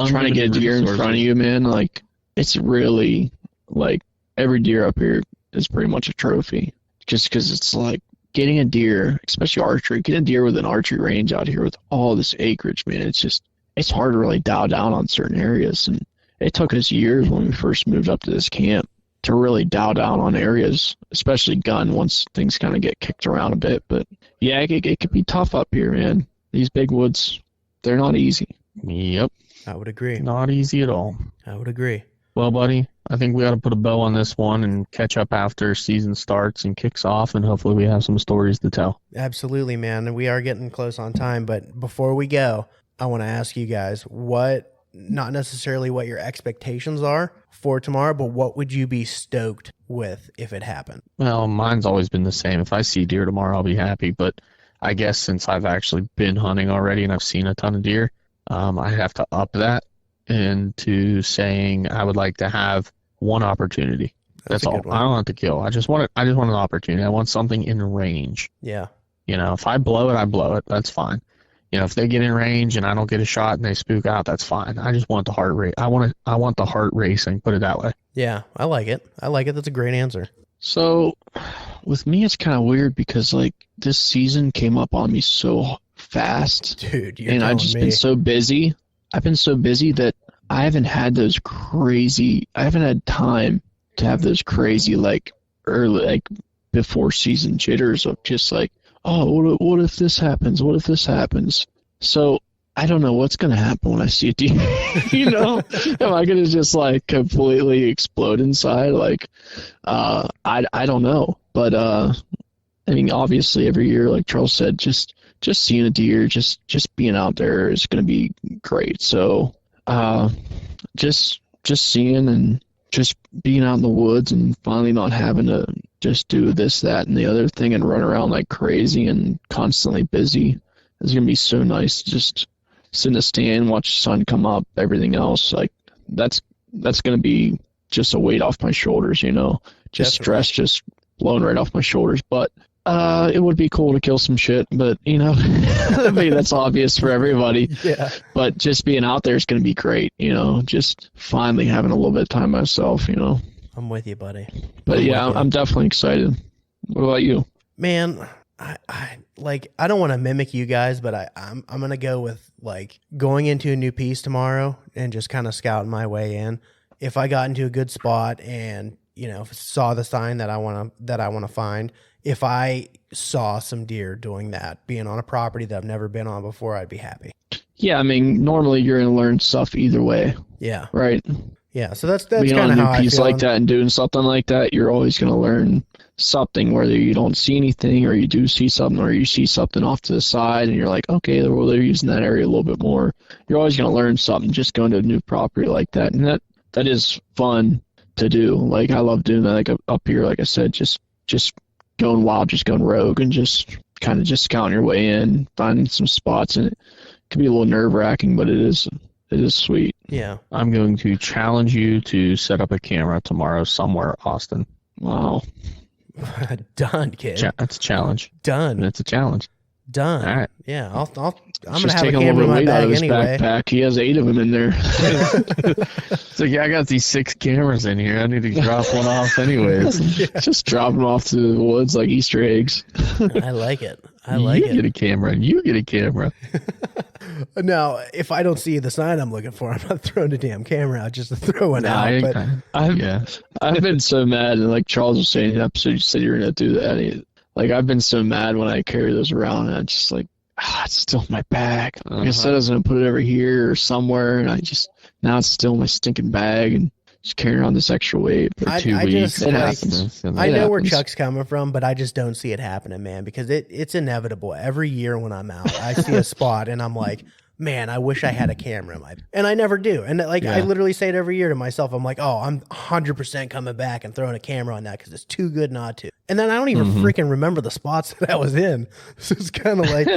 trying to get a deer in front of you, man. Like, it's really, like, every deer up here is pretty much a trophy. Just because it's like getting a deer, especially archery, get a deer with an archery range out here with all this acreage, man. It's hard to really dial down on certain areas. And it took us years when we first moved up to this camp to really dial down on areas, especially gun, once things kind of get kicked around a bit. But yeah, it could be tough up here, man. These big woods, they're not easy. Yep. I would agree. Not easy at all. I would agree. Well, buddy, I think we ought to put a bow on this one and catch up after season starts and kicks off, and hopefully we have some stories to tell. Absolutely, man. And we are getting close on time, but before we go, I want to ask you guys not necessarily what your expectations are for tomorrow, but what would you be stoked with if it happened? Well, mine's always been the same. If I see deer tomorrow, I'll be happy. But I guess since I've actually been hunting already and I've seen a ton of deer, I have to up that into saying I would like to have one opportunity. That's all. I don't want to kill. I just want an opportunity. I want something in range. Yeah. You know, if I blow it, I blow it. That's fine. You know, if they get in range and I don't get a shot and they spook out, that's fine. I just want the heart rate. I want the heart racing, put it that way. Yeah, I like it. That's a great answer. So with me, it's kind of weird because, like, this season came up on me so fast. Dude, and I've just been so busy. I've been so busy that I haven't had time to have those crazy, like, early, like, before season jitters of just like, oh, what if this happens? What if this happens? So I don't know what's going to happen when I see a deer. You know, am I going to just like completely explode inside? Like, I don't know. But I mean, obviously every year, like Charles said, just seeing a deer, just being out there is going to be great. So just seeing and just being out in the woods and finally not having to just do this, that, and the other thing and run around like crazy and constantly busy is going to be so nice. Just sit in the stand, watch the sun come up, everything else. Like, that's going to be just a weight off my shoulders, you know, just Definitely. stress just blowing right off my shoulders. But it would be cool to kill some shit, but you know, I mean, that's obvious for everybody. Yeah. But just being out there is going to be great, you know, just finally having a little bit of time myself, you know. I'm with you, buddy. But yeah, I'm definitely excited. What about you? Man, I don't want to mimic you guys, but I'm gonna go with like going into a new piece tomorrow and just kind of scouting my way in. If I got into a good spot and, you know, saw the sign that I want to find, if I saw some deer doing that, being on a property that I've never been on before, I'd be happy. Yeah, I mean, normally you're gonna learn stuff either way. Yeah. Right. Yeah, so that's Being kind on of a how new I piece feel. like that and doing something like that, you're always going to learn something, whether you don't see anything or you do see something or you see something off to the side and you're like, okay, well, they're using that area a little bit more. You're always going to learn something just going to a new property like that. And that is fun to do. Like, I love doing that. Like, up here, like I said, just going wild, just going rogue and just kind of just scouting your way in, finding some spots. And it can be a little nerve-wracking, but it is sweet. Yeah. I'm going to challenge you to set up a camera tomorrow somewhere, Austin. Wow. Done, kid. That's a challenge. Done. It's a challenge. Done. All right. Yeah, I'm gonna Just have a take a camera little in bit my of weight out of bag his anyway. backpack. He has 8 of them in there. So yeah, I got these 6 cameras in here. I need to drop one off anyways. Just drop them off to the woods like Easter eggs. I like it. I like you get it. a camera and you get a camera. Now, if I don't see the sign I'm looking for, I'm not throwing a damn camera out just to throw one out. But I've been so mad, and like Charles was saying in the episode, you said you were going to do that. And like, I've been so mad when I carry those around, and I just like, it's still in my bag. Like I said I was going to put it over here or somewhere, and now it's still in my stinking bag, and just carrying around this extra weight for 2 weeks. Just, It happens. I know where Chuck's coming from, but I just don't see it happening, man, because it's inevitable. Every year when I'm out, I see a spot, and I'm like, man, I wish I had a camera in my, and I never do. And like, I literally say it every year to myself. I'm like, oh, I'm 100% coming back and throwing a camera on that because it's too good not to. And then I don't even freaking remember the spots that I was in. So it's kind of like,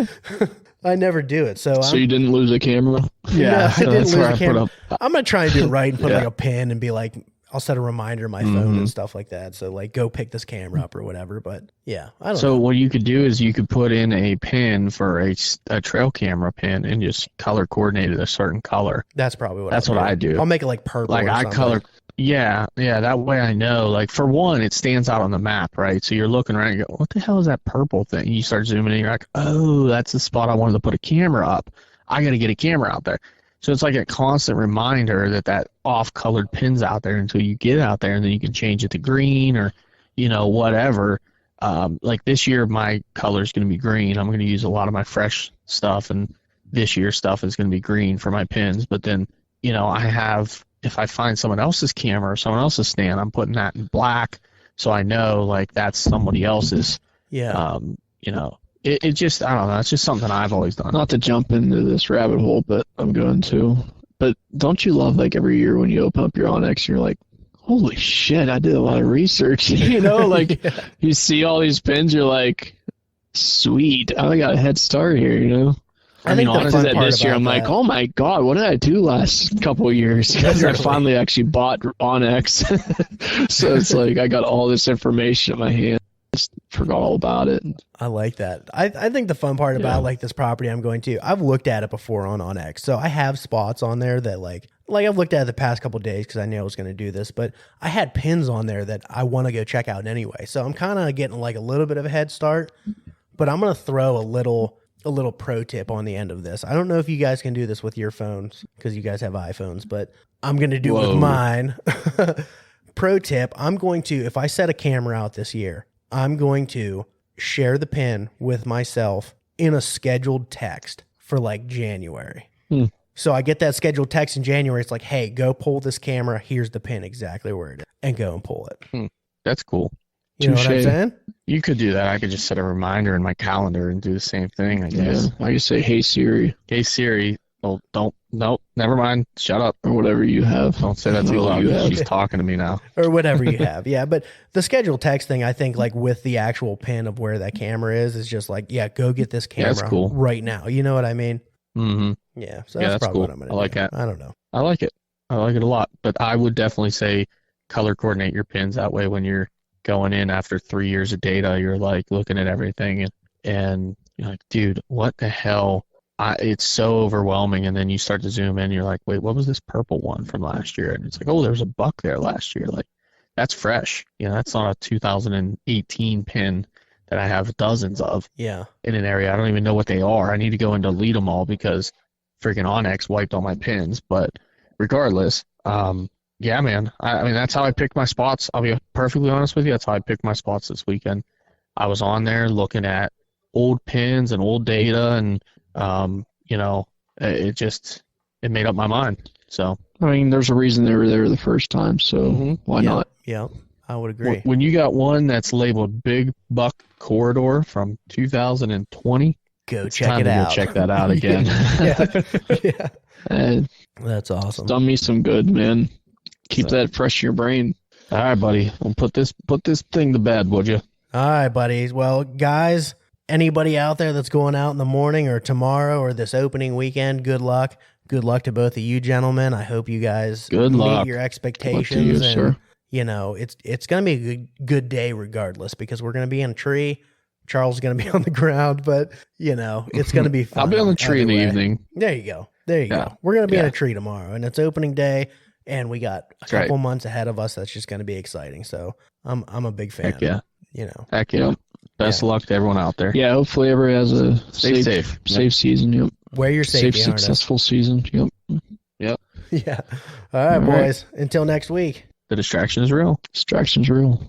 I never do it. So you didn't lose a camera? Yeah, I didn't lose a camera. Up. I'm going to try and do it right and put like a pin and be like, I'll set a reminder on my phone and stuff like that. So like, go pick this camera up or whatever. But yeah, I don't know. So what you could do is you could put in a pin for a trail camera pin and just color coordinate it a certain color. That's probably what I do. I'll make it like purple. Like I color. Yeah. That way I know. Like for one, it stands out on the map, right? So you're looking around and you go, what the hell is that purple thing? You start zooming in, you're like, oh, that's the spot I wanted to put a camera up. I got to get a camera out there. So it's like a constant reminder that off-colored pin's out there until you get out there, and then you can change it to green or, whatever. Like this year, my color is going to be green. I'm going to use a lot of my fresh stuff, and this year's stuff is going to be green for my pins. But then, if I find someone else's camera or someone else's stand, I'm putting that in black, so I know like that's somebody else's. Yeah. It just, I don't know. It's just something I've always done. Not to jump into this rabbit hole, but I'm going to. But don't you love like every year when you open up your Onyx, you're like, holy shit, I did a lot of research. Like you see all these pins, you're like, sweet, I got a head start here, I think honestly, this year I'm like, oh my god, what did I do last couple of years? Because I finally actually bought Onyx. So it's like I got all this information in my hand. Just forgot all about it. I like that. I think the fun part about like this property I'm going to, I've looked at it before on Onyx, so I have spots on there that like I've looked at it the past couple of days because I knew I was going to do this, but I had pins on there that I want to go check out anyway. So I'm kind of getting like a little bit of a head start, but I'm going to throw a little pro tip on the end of this. I don't know if you guys can do this with your phones because you guys have iPhones, but I'm going to do it with mine. Pro tip, I'm going to, if I set a camera out this year, I'm going to share the pin with myself in a scheduled text for like January. So I get that scheduled text in January. It's like, hey, go pull this camera. Here's the pin exactly where it is, and go and pull it. That's cool. You know what I'm saying? You could do that. I could just set a reminder in my calendar and do the same thing, I guess. Yeah. I could say, hey Siri. Hey Siri. Oh, nope, never mind. Shut up. Or whatever you have. Don't say that too loud. She's talking to me now. Or whatever you have. Yeah, but the scheduled text thing, I think like with the actual pin of where that camera is just like, yeah, go get this camera right now. You know what I mean? Mm-hmm. Yeah, so that's probably cool. what I'm going to do. I like that. I don't know. I like it a lot. But I would definitely say color coordinate your pins. That way when you're going in after 3 years of data, you're like looking at everything and you're like, dude, what the hell? It's so overwhelming, and then you start to zoom in, you're like, wait, what was this purple one from last year? And it's like, oh, there was a buck there last year. Like, that's fresh. That's not a 2018 pin that I have dozens of in an area. I don't even know what they are. I need to go and delete them all because freaking Onyx wiped all my pins. But regardless, yeah, man, I mean, that's how I picked my spots. I'll be perfectly honest with you. That's how I picked my spots this weekend. I was on there looking at old pins and old data, and it made up my mind. So I mean, there's a reason they were there the first time, so why not? Yeah, I would agree. When you got one that's labeled Big Buck Corridor from 2020, go check it out. Go check that out again. That's awesome. It's done me some good, man. Keep that fresh in your brain. All right, buddy. Well, put this thing to bed, would you? All right, buddies. Well, guys, anybody out there that's going out in the morning or tomorrow or this opening weekend, good luck. Good luck to both of you gentlemen. I hope you guys meet your expectations. Sir. It's going to be a good day regardless because we're going to be in a tree. Charles is going to be on the ground, but, it's going to be fun. I'll be on the tree in the evening. There you go. We're going to be in a tree tomorrow, and it's opening day, and we got a couple months ahead of us. That's just going to be exciting. So I'm a big fan. Heck yeah. Heck yeah. Best of luck to everyone out there. Yeah, hopefully everybody has a safe season. Yep. Wear your safety harness. Successful season. Yep. Yeah. All right, boys. Until next week. The distraction is real. Distraction's real.